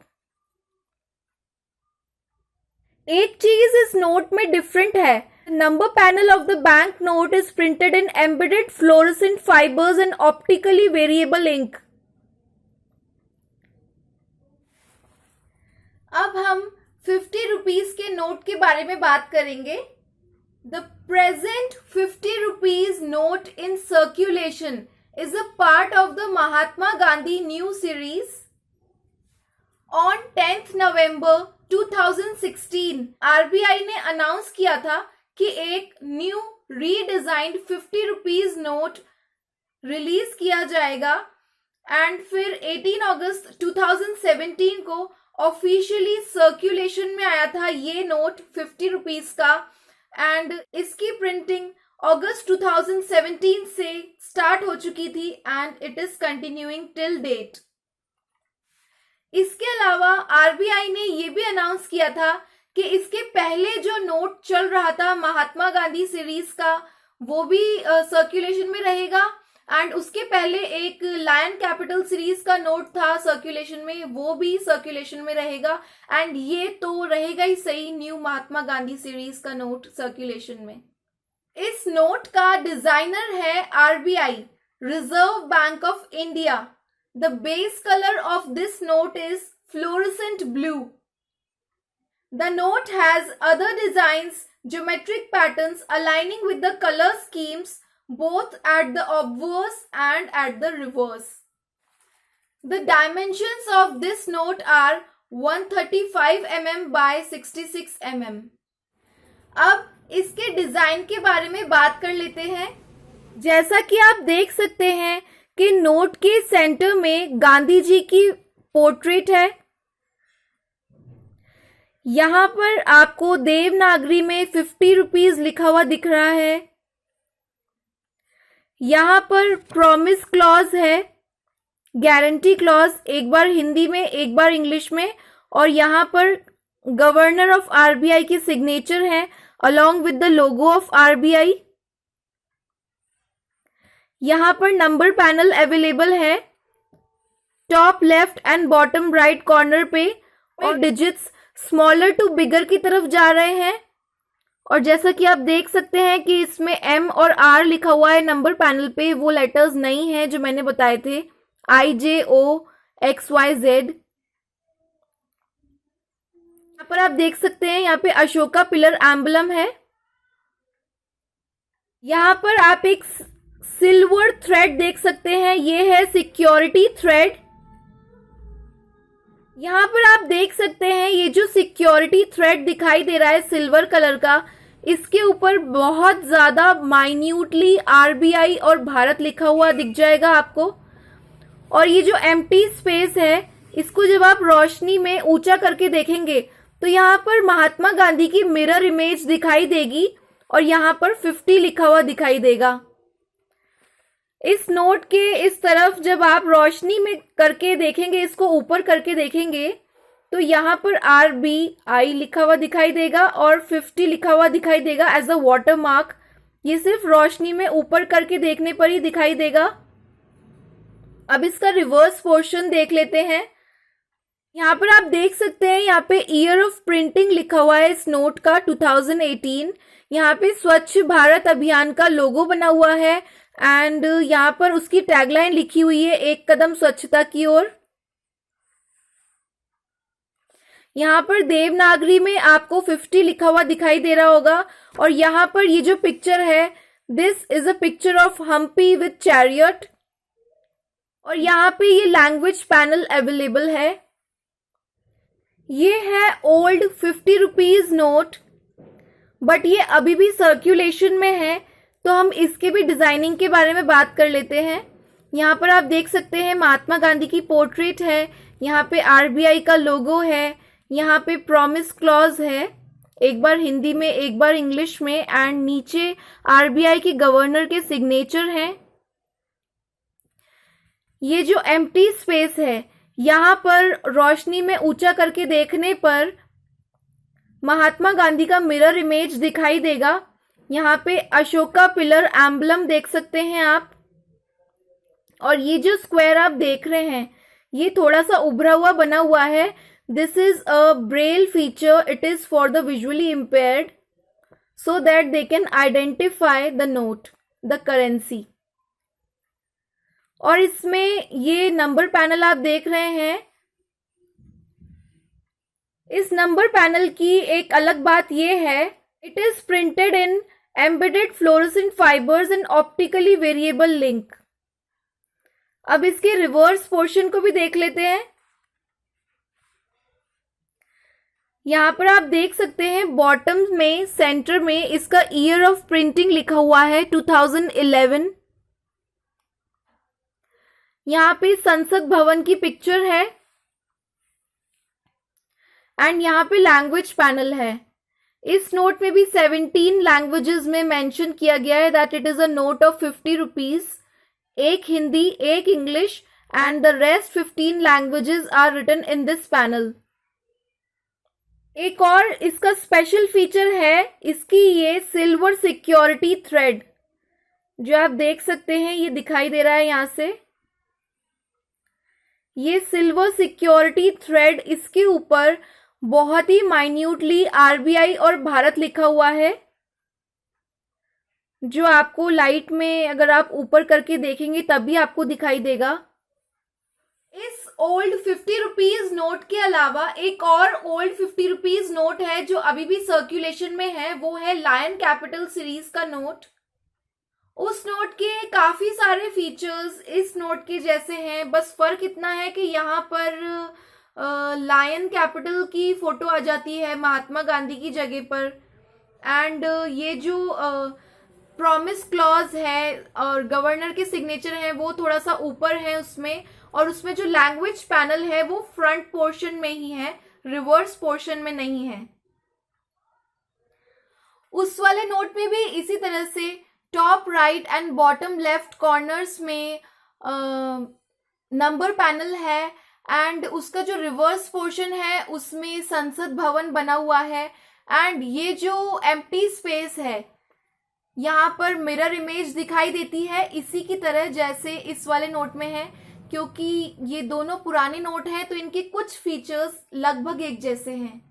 एक चीज इस नोट में डिफरेंट है, number panel of the bank note is printed in embedded fluorescent fibres and optically variable ink. अब हम 50 रुपीज के नोट के बारे में बात करेंगे। The present 50 rupees note in circulation is a part of the Mahatma Gandhi new series. On 10th November 2016 RBI ने announce किया था कि एक new redesigned 50 rupees note release किया जाएगा। एंड फिर 18 अगस्त 2017 को ऑफिशियली सर्क्यूलेशन में आया था ये नोट 50 रुपीज का। एंड इसकी प्रिंटिंग अगस्त 2017 से स्टार्ट हो चुकी थी and it is continuing till date. इसके अलावा आरबीआई ने ये भी अनाउंस किया था कि इसके पहले जो नोट चल रहा था महात्मा गांधी सीरीज का, वो भी सर्क्यूलेशन में रहेगा। एंड उसके पहले एक लायन कैपिटल सीरीज का नोट था सर्क्यूलेशन में, वो भी सर्क्यूलेशन में रहेगा। एंड ये तो रहेगा ही सही, न्यू महात्मा गांधी सीरीज का नोट सर्क्यूलेशन में। इस नोट का डिजाइनर है RBI, reserve bank of India. The base colour of this note is fluorescent blue. The note has other designs, geometric patterns aligning with the color schemes both at the obverse and at the reverse. The dimensions of this note are 135 mm by 66 mm. अब इसके design के बारे में बात कर लेते हैं। जैसा कि आप देख सकते हैं कि नोट के सेंटर में गांधी जी की पोर्ट्रेट है। यहाँ पर आपको देवनागरी में 50 रुपीज लिखा हुआ दिख रहा है। यहाँ पर प्रॉमिस क्लॉज है, गारंटी क्लॉज, एक बार हिंदी में एक बार इंग्लिश में। और यहाँ पर गवर्नर ऑफ आरबीआई की सिग्नेचर है along with the logo of RBI. यहाँ पर नंबर पैनल अवेलेबल है top left and bottom right corner पे, और डिजिट्स स्मॉलर टू बिगर की तरफ जा रहे हैं। और जैसा कि आप देख सकते हैं कि इसमें M और R लिखा हुआ है नंबर पैनल पे, वो लेटर्स नहीं है जो मैंने बताए थे, IJOXYZ। यहाँ पर आप देख सकते हैं, यहाँ पे अशोका पिलर एम्बलम है। यहाँ पर आप एक सिल्वर थ्रेड देख सकते हैं, ये है सिक्योरिटी थ्रेड। यहाँ पर आप देख सकते हैं ये जो सिक्योरिटी थ्रेड दिखाई दे रहा है सिल्वर कलर का, इसके ऊपर बहुत ज्यादा माइन्यूटली आरबीआई और भारत लिखा हुआ दिख जाएगा आपको। और ये जो एम्प्टी स्पेस है, इसको जब आप रोशनी में ऊंचा करके देखेंगे तो यहाँ पर महात्मा गांधी की मिरर इमेज दिखाई देगी और यहाँ पर 50 लिखा हुआ दिखाई देगा। इस नोट के इस तरफ जब आप रोशनी में करके देखेंगे, इसको ऊपर करके देखेंगे, तो यहाँ पर RBI लिखा हुआ दिखाई देगा और 50 लिखा हुआ दिखाई देगा एज अ वाटर मार्क। ये सिर्फ रोशनी में ऊपर करके देखने पर ही दिखाई देगा। अब इसका रिवर्स पोर्शन देख लेते हैं। यहाँ पर आप देख सकते हैं, यहाँ पे ईयर ऑफ प्रिंटिंग लिखा हुआ है इस नोट का 2018। यहाँ पे स्वच्छ भारत अभियान का लोगो बना हुआ है एंड यहाँ पर उसकी टैगलाइन लिखी हुई है, एक कदम स्वच्छता की ओर। यहाँ पर देवनागरी में आपको 50 लिखा हुआ दिखाई दे रहा होगा। और यहाँ पर ये जो पिक्चर है, this is a picture of Hampi with chariot. और यहाँ पे ये लैंग्वेज पैनल अवेलेबल है। ये है ओल्ड 50 रुपीज नोट, बट ये अभी भी सर्कुलेशन में है, तो हम इसके भी डिजाइनिंग के बारे में बात कर लेते हैं। यहाँ पर आप देख सकते हैं महात्मा गांधी की पोर्ट्रेट है, यहाँ पे आरबीआई का लोगो है, यहाँ पे प्रॉमिस क्लॉज है, एक बार हिंदी में एक बार इंग्लिश में, एंड नीचे आरबीआई के गवर्नर के सिग्नेचर हैं। ये जो एम्प्टी स्पेस है, यहाँ पर रोशनी में ऊंचा करके देखने पर महात्मा गांधी का मिरर इमेज दिखाई देगा। यहाँ पे अशोका पिलर एम्बलम देख सकते हैं आप। और ये जो स्क्वायर आप देख रहे हैं, ये थोड़ा सा उभरा हुआ बना हुआ है। This is a Braille feature, it is for the visually impaired so that they can identify the note, the currency। और इसमें ये नंबर पैनल आप देख रहे हैं। इस नंबर पैनल की एक अलग बात ये है, it is printed in embedded fluorescent fibres and optically variable link. अब इसके रिवर्स पोर्शन को भी देख लेते हैं। यहाँ पर आप देख सकते हैं बॉटम में सेंटर में इसका ईयर ऑफ प्रिंटिंग लिखा हुआ है 2011। यहाँ पे संसद भवन की पिक्चर है एंड यहाँ पे लैंग्वेज पैनल है। इस नोट में भी 17 लैंग्वेजेस में मेंशन किया गया है that it is a note of 50 rupees. एक हिंदी, एक English and the rest 15 languages are written in this panel. एक और इसका स्पेशल फीचर है इसकी ये सिल्वर सिक्योरिटी थ्रेड, जो आप देख सकते हैं, ये दिखाई दे रहा है यहां से। ये सिल्वर सिक्योरिटी थ्रेड, इसके ऊपर बहुत ही माइन्यूटली आरबीआई और भारत लिखा हुआ है, जो आपको लाइट में अगर आप ऊपर करके देखेंगे तभी आपको दिखाई देगा। इस ओल्ड 50 रुपीज नोट के अलावा एक और ओल्ड 50 रुपीज नोट है जो अभी भी सर्कुलेशन में है, वो है लायन कैपिटल सीरीज का नोट। उस नोट के काफी सारे फीचर्स इस नोट के जैसे हैं, बस फर्क इतना है कि यहाँ पर लायन कैपिटल की फोटो आ जाती है महात्मा गांधी की जगह पर, एंड ये जो प्रॉमिस क्लॉज है और गवर्नर के सिग्नेचर है वो थोड़ा सा ऊपर है उसमें, और उसमें जो लैंग्वेज पैनल है वो फ्रंट पोर्शन में ही है, रिवर्स पोर्शन में नहीं है। उस वाले नोट में भी इसी तरह से top right and bottom left corners में नंबर पैनल है, एंड उसका जो रिवर्स पोर्शन है उसमें संसद भवन बना हुआ है, एंड ये जो एम्प्टी स्पेस है यहाँ पर मिरर इमेज दिखाई देती है इसी की तरह जैसे इस वाले नोट में है। क्योंकि ये दोनों पुराने नोट हैं तो इनके कुछ फीचर्स लगभग एक जैसे हैं।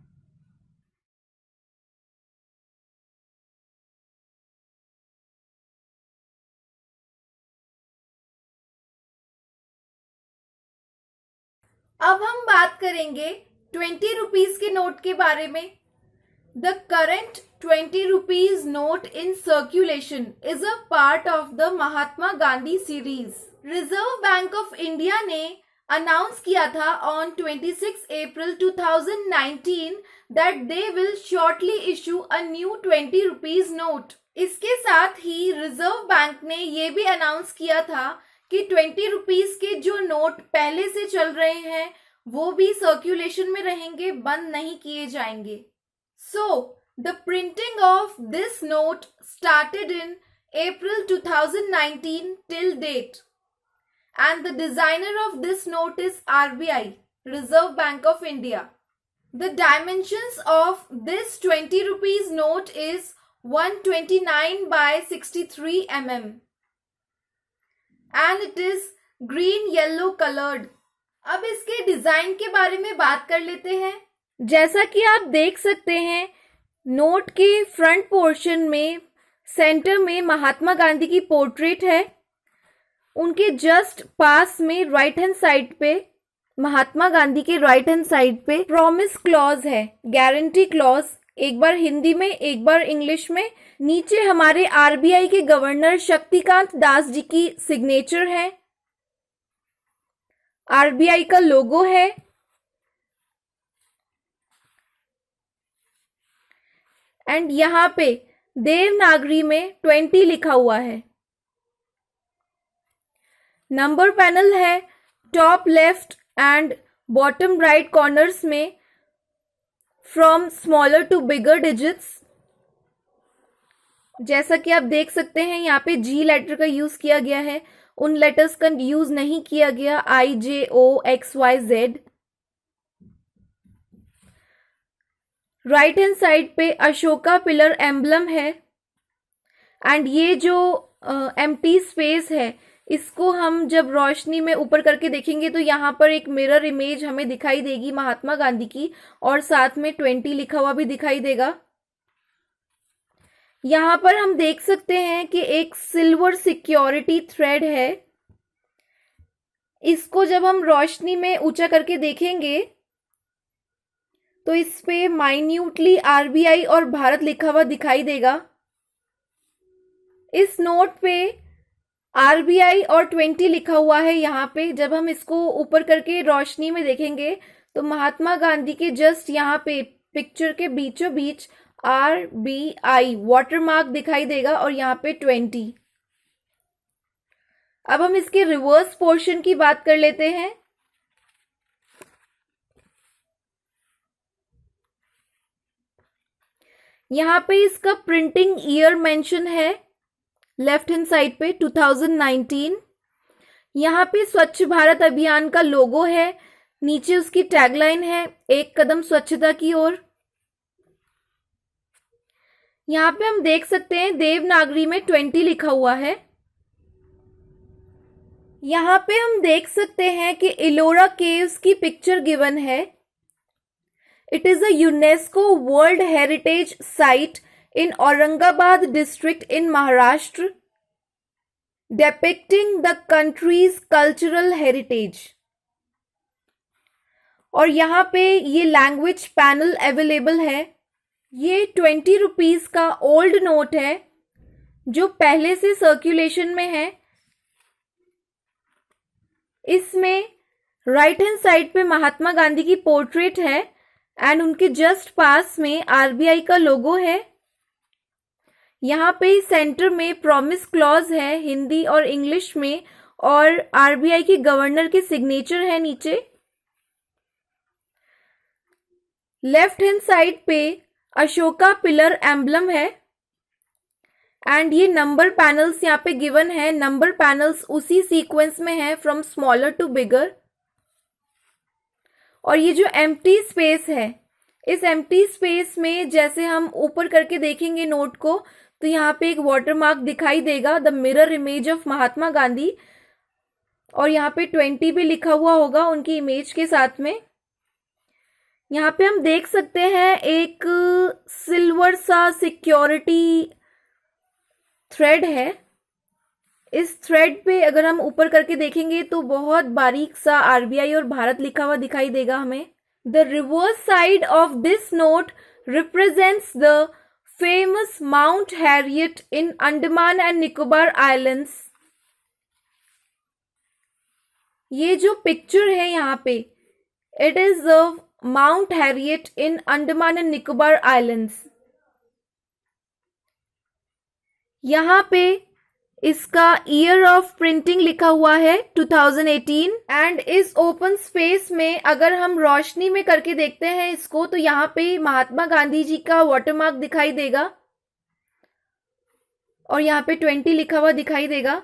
अब हम बात करेंगे 20 रुपीज के नोट के बारे में। The current 20 rupees note in circulation is a part of the Mahatma Gandhi series. Reserve bank of India ने अनाउंस किया था on 26 April 2019 that they will shortly issue a new 20 rupees note. इसके साथ ही रिजर्व बैंक ने ये भी अनाउंस किया था कि 20 रुपीज के जो नोट पहले से चल रहे हैं वो भी सर्कुलेशन में रहेंगे, बंद नहीं किए जाएंगे। So, the printing of this note started in April 2019 till date, and the designer of this note is RBI, Reserve Bank of India. The dimensions of this 20 rupees note is 129 by 63 mm, and it is green yellow colored. अब इसके design के बारे में बात कर लेते हैं। जैसा कि आप देख सकते हैं, नोट के फ्रंट पोर्शन में सेंटर में महात्मा गांधी की पोर्ट्रेट है। उनके जस्ट पास में राइट हैंड साइड पे, महात्मा गांधी के राइट हैंड साइड पे प्रॉमिस क्लॉज है, गारंटी क्लॉज, एक बार हिंदी में एक बार इंग्लिश में। नीचे हमारे आरबीआई के गवर्नर शक्तिकांत दास जी की सिग्नेचर है। आरबीआई का लोगो है। एंड यहां पे देवनागरी में 20 लिखा हुआ है। नंबर पैनल है top left and bottom right corners में, from smaller to bigger digits. जैसा कि आप देख सकते हैं, यहाँ पे जी लेटर का यूज किया गया है, उन लेटर्स का यूज नहीं किया गया, IJOXYZ। राइट हैंड साइड पे अशोका पिलर एम्बलम है। एंड ये जो एम्प्टी स्पेस है, इसको हम जब रोशनी में ऊपर करके देखेंगे तो यहाँ पर एक मिरर इमेज हमें दिखाई देगी महात्मा गांधी की, और साथ में 20 लिखा हुआ भी दिखाई देगा। यहाँ पर हम देख सकते हैं कि एक सिल्वर सिक्योरिटी थ्रेड है। इसको जब हम रोशनी में ऊंचा करके देखेंगे तो इस पे माइन्यूटली आरबीआई और भारत लिखा हुआ दिखाई देगा। इस नोट पे आरबीआई और 20 लिखा हुआ है। यहाँ पे जब हम इसको ऊपर करके रोशनी में देखेंगे तो महात्मा गांधी के जस्ट यहाँ पे पिक्चर के बीचों बीच RBI वाटरमार्क दिखाई देगा और यहाँ पे 20। अब हम इसके रिवर्स पोर्शन की बात कर लेते हैं। यहाँ पे इसका प्रिंटिंग ईयर मेंशन है लेफ्ट हैंड साइड पे 2019। यहाँ पे स्वच्छ भारत अभियान का लोगो है। नीचे उसकी टैगलाइन है, एक कदम स्वच्छता की ओर। यहाँ पे हम देख सकते हैं देवनागरी में 20 लिखा हुआ है। यहाँ पे हम देख सकते हैं कि इलोरा केव्स की पिक्चर गिवन है। It is a UNESCO world heritage site in Aurangabad district in Maharashtra, depicting the country's cultural heritage। और यहाँ पे ये लैंग्वेज पैनल अवेलेबल है। ये 20 रुपीज का ओल्ड नोट है जो पहले से सर्कुलेशन में है। इसमें राइट हैंड साइड पे महात्मा गांधी की पोर्ट्रेट है एंड उनके जस्ट पास में आरबीआई का लोगो है। यहाँ पे सेंटर में प्रॉमिस क्लॉज है हिंदी और इंग्लिश में, और आरबीआई के गवर्नर के सिग्नेचर है नीचे। लेफ्ट हैंड साइड पे अशोका पिलर एम्बलम है एंड ये नंबर पैनल्स यहाँ पे गिवन है। नंबर पैनल्स उसी सीक्वेंस में है फ्रॉम स्मॉलर टू बिगर। और ये जो एम्प्टी स्पेस है, इस एम्प्टी स्पेस में जैसे हम ऊपर करके देखेंगे नोट को तो यहाँ पे एक वाटरमार्क दिखाई देगा, the mirror image of Mahatma Gandhi, और यहाँ पे 20 भी लिखा हुआ होगा उनकी इमेज के साथ में। यहाँ पे हम देख सकते हैं एक सिल्वर सा सिक्योरिटी थ्रेड है। इस थ्रेड पे अगर हम ऊपर करके देखेंगे तो बहुत बारीक सा आरबीआई और भारत लिखा हुआ दिखाई देगा हमें। The reverse side of this note represents the famous mount Harriet in Andaman and Nicobar islands. ये जो पिक्चर है यहाँ पे, it is of mount Harriet in Andaman and Nicobar islands. यहाँ पे इसका ईयर ऑफ प्रिंटिंग लिखा हुआ है 2018। एंड इस ओपन स्पेस में अगर हम रोशनी में करके देखते हैं इसको तो यहाँ पे महात्मा गांधी जी का वाटरमार्क दिखाई देगा और यहाँ पे 20 लिखा हुआ दिखाई देगा।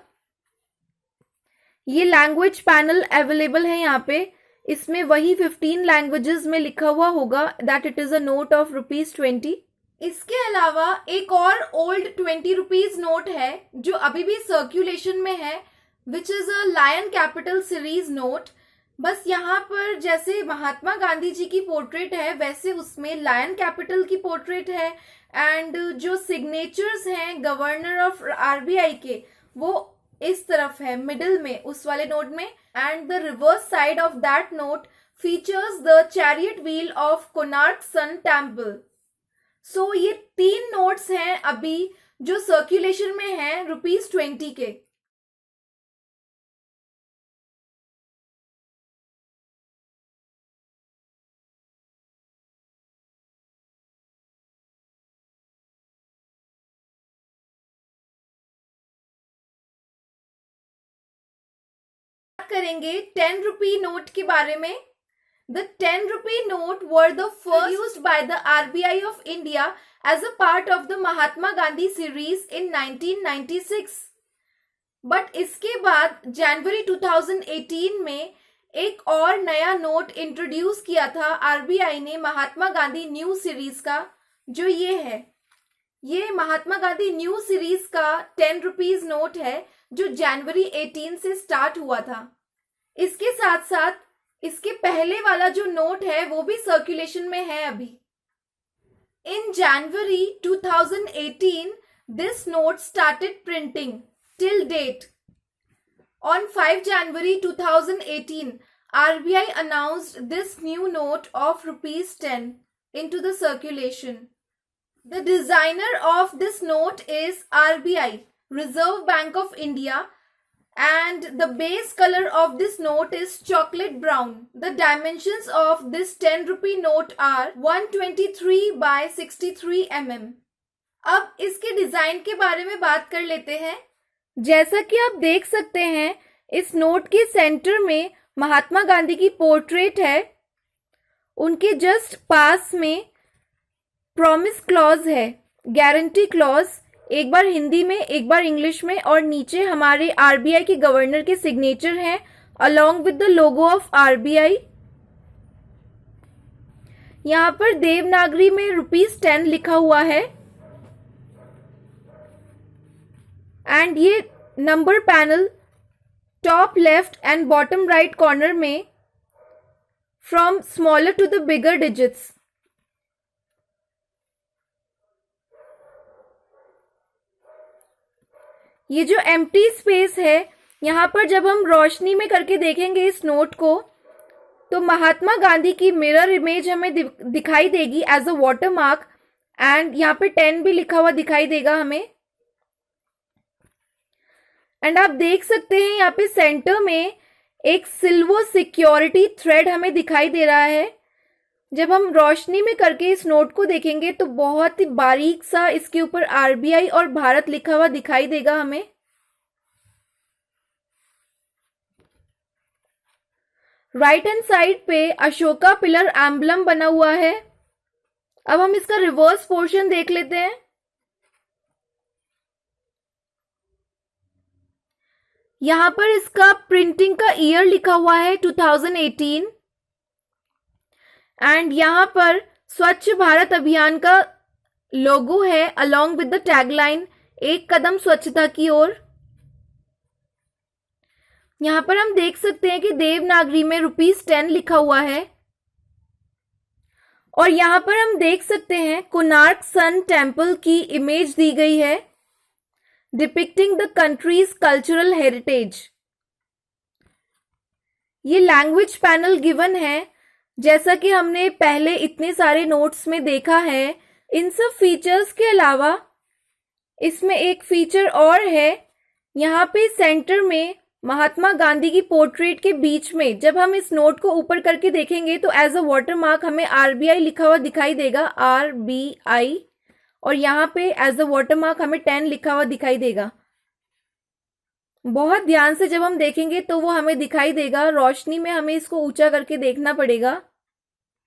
ये लैंग्वेज पैनल अवेलेबल है यहाँ पे। इसमें वही 15 लैंग्वेजेस में लिखा हुआ होगा that it is a note of ₹20। इसके अलावा एक और ओल्ड 20 रुपीज नोट है जो अभी भी सर्कुलेशन में है, which is a lion capital series note. बस यहाँ पर जैसे महात्मा गांधी जी की पोर्ट्रेट है वैसे उसमें लायन कैपिटल की पोर्ट्रेट है, एंड जो सिग्नेचर्स हैं गवर्नर ऑफ आरबीआई के वो इस तरफ है मिडिल में उस वाले नोट में, and the reverse side of that note features the chariot wheel of Konark sun temple. So ये 3 नोट्स हैं अभी जो सर्कुलेशन में हैं ₹20 के। करेंगे 10 रुपी नोट के बारे में। The 10 rupee note were the first used by the RBI of India as a part of the Mahatma Gandhi series in 1996. But इसके बाद जनवरी 2018 में एक और नया नोट इंट्रोड्यूस किया था आरबीआई ने महात्मा गांधी न्यू सीरीज का, जो ये है। ये महात्मा गांधी न्यू सीरीज का 10 रुपीज नोट है जो जनवरी 18 से स्टार्ट हुआ था। इसके साथ साथ इसके पहले वाला जो नोट है वो भी सर्कुलेशन में है अभी। In January 2018 this note started printing till date. On 5 January 2018, RBI announced this new note of ₹10 into the circulation. The designer of this note is RBI, Reserve Bank of India, and the base color of this note is chocolate brown. The dimensions of this 10 rupee note are 123 by 63 mm. अब इसके design के बारे में बात कर लेते हैं। जैसा कि आप देख सकते हैं इस नोट के सेंटर में महात्मा गांधी की पोर्ट्रेट है। उनके जस्ट पास में प्रॉमिस क्लॉज है, गारंटी क्लॉज, एक बार हिंदी में एक बार इंग्लिश में, और नीचे हमारे आरबीआई के गवर्नर के सिग्नेचर हैं along with the logo of RBI. यहाँ पर देवनागरी में ₹10 लिखा हुआ है, एंड ये number panel top left and bottom right corner में from smaller to the bigger digits. ये जो एम्प्टी स्पेस है यहाँ पर जब हम रोशनी में करके देखेंगे इस नोट को तो महात्मा गांधी की मिरर इमेज हमें दिखाई देगी as a water mark, and यहाँ पे 10 भी लिखा हुआ दिखाई देगा हमें। एंड आप देख सकते हैं यहाँ पे सेंटर में एक सिल्वर सिक्योरिटी थ्रेड हमें दिखाई दे रहा है। जब हम रोशनी में करके इस नोट को देखेंगे तो बहुत ही बारीक सा इसके ऊपर आरबीआई और भारत लिखा हुआ दिखाई देगा हमें। राइट हैंड साइड पे अशोका पिलर एम्बलम बना हुआ है। अब हम इसका रिवर्स पोर्शन देख लेते हैं। यहां पर इसका प्रिंटिंग का ईयर लिखा हुआ है 2018, एंड यहां पर स्वच्छ भारत अभियान का लोगो है अलोंग विद द टैगलाइन एक कदम स्वच्छता की ओर। यहां पर हम देख सकते हैं कि देवनागरी में ₹10 लिखा हुआ है, और यहां पर हम देख सकते हैं कोणार्क सन टेम्पल की इमेज दी गई है depicting the countries cultural heritage. ये लैंग्वेज पैनल गिवन है जैसा कि हमने पहले इतने सारे नोट्स में देखा है। इन सब फीचर्स के अलावा इसमें एक फीचर और है, यहाँ पे सेंटर में महात्मा गांधी की पोर्ट्रेट के बीच में जब हम इस नोट को ऊपर करके देखेंगे तो एज अ वाटर मार्क हमें आरबीआई लिखा हुआ दिखाई देगा, आरबीआई, और यहाँ पे एज अ वाटर मार्क हमें 10 लिखा हुआ दिखाई देगा। बहुत ध्यान से जब हम देखेंगे तो वो हमें दिखाई देगा, रोशनी में हमें इसको ऊंचा करके देखना पड़ेगा।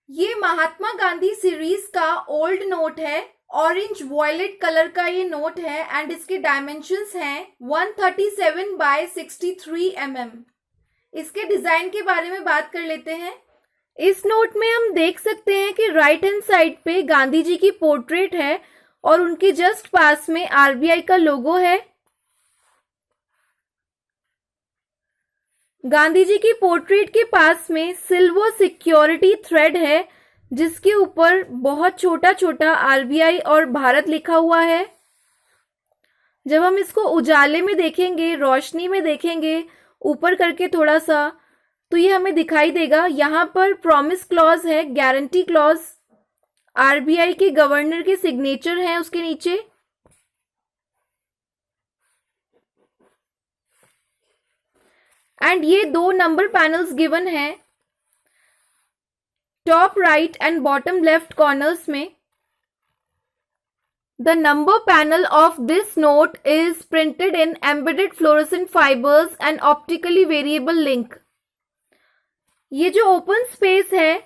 ये महात्मा गांधी सीरीज का ओल्ड नोट है, ऑरेंज वॉयलेट कलर का ये नोट है, एंड इसके डायमेंशंस हैं 137 बाय 63 mm। इसके डिजाइन के बारे में बात कर लेते हैं। इस नोट में हम देख सकते हैं कि राइट हैंड साइड पे गांधी जी की पोर्ट्रेट है और उनके जस्ट पास में आरबीआई का लोगो है। गांधी जी की पोर्ट्रेट के पास में सिल्वर सिक्योरिटी थ्रेड है, जिसके ऊपर बहुत छोटा छोटा आरबीआई और भारत लिखा हुआ है। जब हम इसको उजाले में देखेंगे, रोशनी में देखेंगे, ऊपर करके थोड़ा सा, तो ये हमें दिखाई देगा। यहाँ पर प्रॉमिस क्लॉज है, गारंटी क्लॉज, आरबीआई के गवर्नर के सिग्नेचर हैं उसके नीचे। एंड ये 2 नंबर पैनल्स गिवन हैं top right and bottom left corners में। The number panel of this note is printed in embedded fluorescent fibers and optically variable link. ये जो ओपन स्पेस है,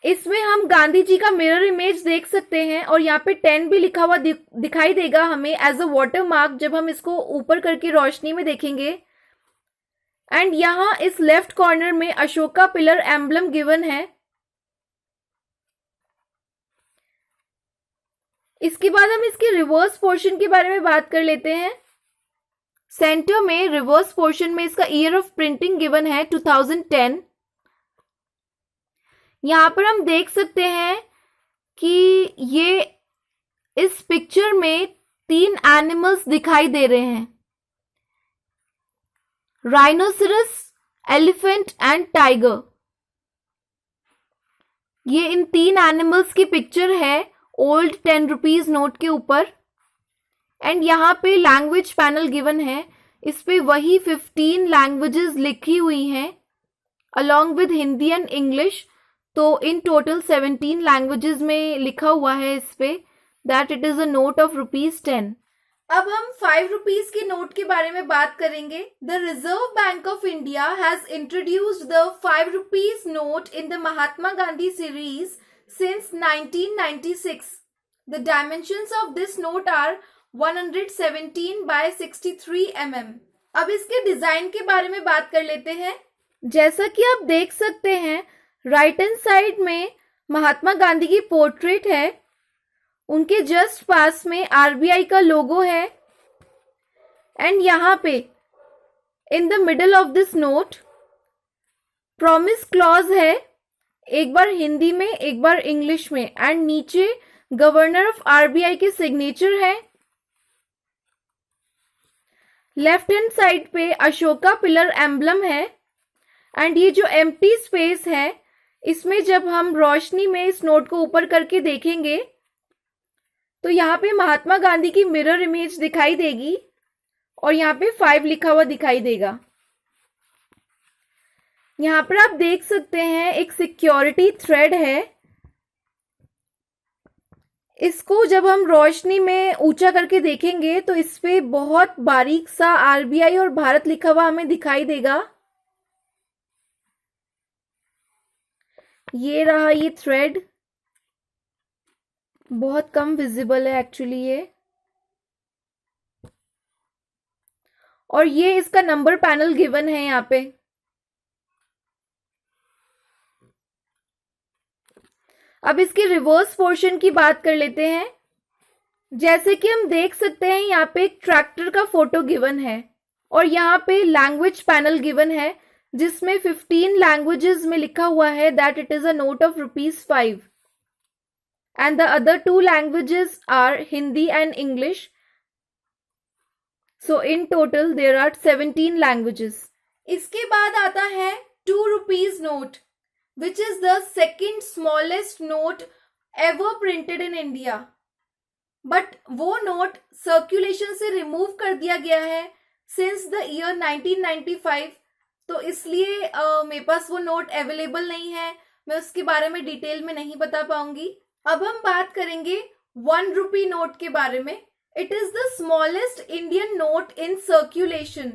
इसमें हम गांधी जी का मिरर इमेज देख सकते हैं और यहाँ पे 10 भी लिखा हुआ दिखाई देगा हमें एज अ वाटर मार्क जब हम इसको ऊपर करके रोशनी में देखेंगे। एंड यहाँ इस लेफ्ट कॉर्नर में अशोका पिलर एम्बलम गिवन है। इसके बाद हम इसके रिवर्स पोर्शन के बारे में बात कर लेते हैं। सेंटर में रिवर्स पोर्शन में इसका ईयर ऑफ प्रिंटिंग गिवन है 2010। यहां पर हम देख सकते हैं कि ये इस पिक्चर में 3 एनिमल्स दिखाई दे रहे हैं, राइनोसरस, एलिफेंट एंड टाइगर। ये इन 3 एनिमल्स की पिक्चर है ओल्ड 10 रुपीज नोट के ऊपर। एंड यहाँ पे लैंग्वेज पैनल गिवन है, इस पे वही 15 लैंग्वेजेस लिखी हुई हैं along with Hindi and English. तो इन टोटल 17 लैंग्वेजेस में लिखा हुआ है इस पे that it is a note of ₹10। अब हम 5 रुपीज के नोट के बारे में बात करेंगे। The reserve bank of India has introduced the 5 rupees note in the Mahatma Gandhi series since 1996. The dimensions of this note are 117 by 63 mm. अब इसके डिजाइन के बारे में बात कर लेते हैं। जैसा कि आप देख सकते हैं, राइट हैंड साइड में महात्मा गांधी की पोर्ट्रेट है, उनके जस्ट पास में आरबीआई का लोगो है। एंड यहाँ पे in the middle of this note promise clause है, एक बार हिंदी में एक बार इंग्लिश में। एंड नीचे गवर्नर ऑफ आरबीआई के सिग्नेचर है। लेफ्ट हैंड साइड पे अशोका पिलर एम्बलम है। एंड ये जो एम्प्टी स्पेस है, इसमें जब हम रोशनी में इस नोट को ऊपर करके देखेंगे तो यहाँ पे महात्मा गांधी की मिरर इमेज दिखाई देगी और यहाँ पे 5 लिखा हुआ दिखाई देगा। यहाँ पर आप देख सकते हैं एक सिक्योरिटी थ्रेड है। इसको जब हम रोशनी में ऊंचा करके देखेंगे तो इस पे बहुत बारीक सा आरबीआई और भारत लिखा हुआ हमें दिखाई देगा। ये रहा ये थ्रेड, बहुत कम विजिबल है एक्चुअली ये। और ये इसका नंबर पैनल गिवन है यहाँ पे। अब इसके रिवर्स पोर्शन की बात कर लेते हैं। जैसे कि हम देख सकते हैं, यहाँ पे एक ट्रैक्टर का फोटो गिवन है और यहाँ पे लैंग्वेज पैनल गिवन है जिसमें 15 लैंग्वेजेस में लिखा हुआ है that it is a note of ₹5 and the other 2 languages are Hindi and English. So in total there are 17 languages. इसके बाद आता है 2 rupees note, which is the second smallest note ever printed in India. But वो note circulation से remove कर दिया गया है since the year 1995, तो इसलिए मेरे पास वो नोट अवेलेबल नहीं है, मैं उसके बारे में डिटेल में नहीं बता पाऊंगी। अब हम बात करेंगे 1 रुपी नोट के बारे में। It is the smallest Indian note in circulation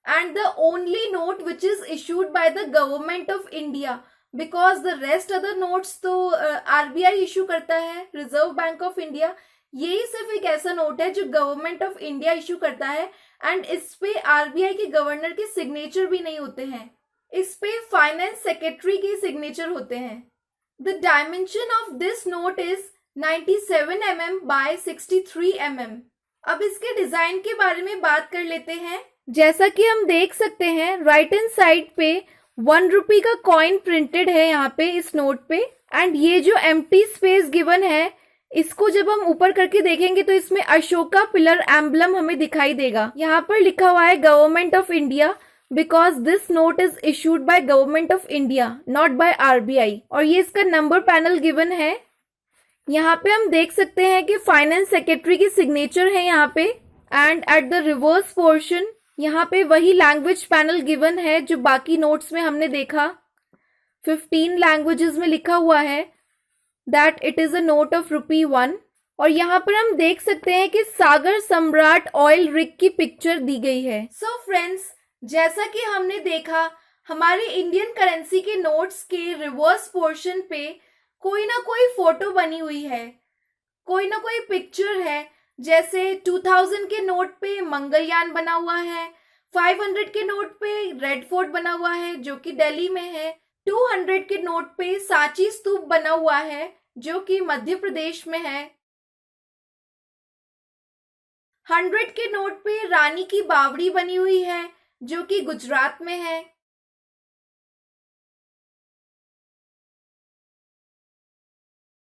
and the only note which is issued by the government of India, because the rest other notes तो आरबीआई इशू करता है, रिजर्व बैंक ऑफ इंडिया। यही सिर्फ एक ऐसा note है जो government of India issue करता है एंड इस पे आरबीआई के गवर्नर के सिग्नेचर भी नहीं होते हैं, इस पे फाइनेंस सेक्रेटरी के सिग्नेचर होते हैं। The dimension of this note is 97 mm by 63 mm। अब इसके डिजाइन के बारे में बात कर लेते हैं। जैसा कि हम देख सकते हैं राइट हैंड साइड पे 1 रुपी का कॉइन प्रिंटेड है यहाँ पे इस नोट पे। एंड ये जो एम्प्टी स्पेस गिवन है, इसको जब हम ऊपर करके देखेंगे तो इसमें अशोका पिलर एम्बलम हमें दिखाई देगा। यहाँ पर लिखा हुआ है government of India, because this note is issued by government of India, not by RBI. और ये इसका नंबर पैनल गिवन है। यहाँ पे हम देख सकते हैं कि फाइनेंस सेक्रेटरी की सिग्नेचर है यहाँ पे। And at the reverse portion यहाँ पे वही लैंग्वेज पैनल गिवन है जो बाकी नोट्स में हमने देखा। 15 लैंग्वेजेस में लिखा हुआ है that it is a note of ₹1। और यहाँ पर हम देख सकते हैं कि सागर सम्राट ऑयल रिग की पिक्चर दी गई है। सो फ्रेंड्स, जैसा कि हमने देखा हमारे इंडियन करेंसी के नोट्स के रिवर्स पोर्शन पे कोई ना कोई फोटो बनी हुई है, कोई ना कोई पिक्चर है। जैसे 2000 के नोट पे मंगलयान बना हुआ है, 500 के नोट पे रेड फोर्ट बना हुआ है जो कि दिल्ली में है, 200 के नोट पे सांची स्तूप बना हुआ है जो कि मध्य प्रदेश में है, 100 के नोट पे रानी की बावड़ी बनी हुई है जो कि गुजरात में है,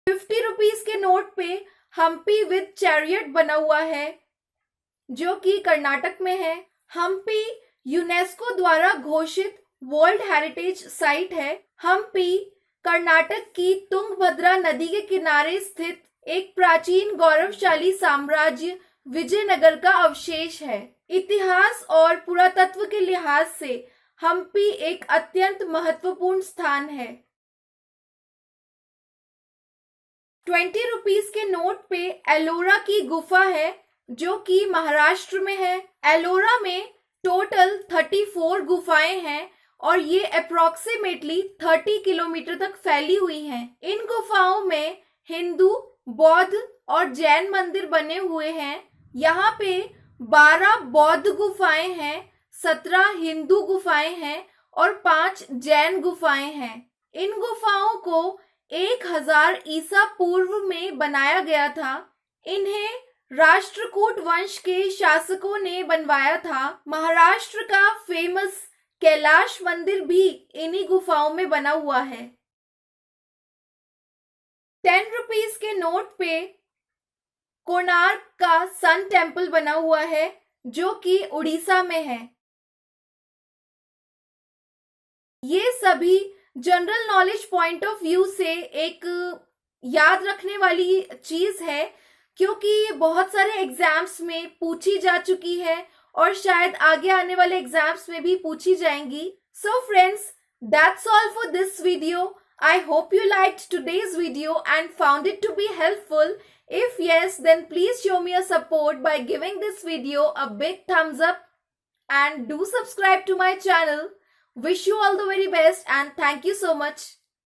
50 रुपीस के नोट पे हम्पी विद चैरियट बना हुआ है जो कि कर्नाटक में है। हम्पी यूनेस्को द्वारा घोषित वर्ल्ड हेरिटेज साइट है। हम्पी कर्नाटक की तुंगभद्रा नदी के किनारे स्थित एक प्राचीन गौरवशाली साम्राज्य विजयनगर का अवशेष है। इतिहास और पुरातत्व के लिहाज से हम्पी एक अत्यंत महत्वपूर्ण स्थान है। 20 रुपीस के नोट पे एलोरा की गुफा है जो कि महाराष्ट्र में है। एलोरा में टोटल 34 गुफाएं हैं और ये अप्रोक्सीमेटली 30 किलोमीटर तक फैली हुई हैं। इन गुफाओं में हिंदू, बौद्ध और जैन मंदिर बने हुए हैं। यहाँ पे 12 बौद्ध गुफाएं हैं, 17 हिंदू गुफाएं हैं और 5 जैन गुफाएं हैं। इन गुफाओं को 1000 ईसा पूर्व में बनाया गया था। इन्हें राष्ट्रकूट वंश के शासकों ने बनवाया था। महाराष्ट्र का फेमस कैलाश मंदिर भी इन्हीं गुफाओं में बना हुआ है। 10 रुपीस के नोट पे कोणार्क का सन टेम्पल बना हुआ है जो कि उड़ीसा में है। ये सभी general knowledge point of view से एक याद रखने वाली चीज है, क्योंकि ये बहुत सारे एग्जाम्स में पूछी जा चुकी है और शायद आगे आने वाले एग्जाम्स में भी पूछी जाएंगी। So friends, that's all for this video. I hope you liked today's video and found it to be helpful. If yes, then please show me a support by giving this video a big thumbs up and do subscribe to my channel. Wish you all the very best and thank you so much.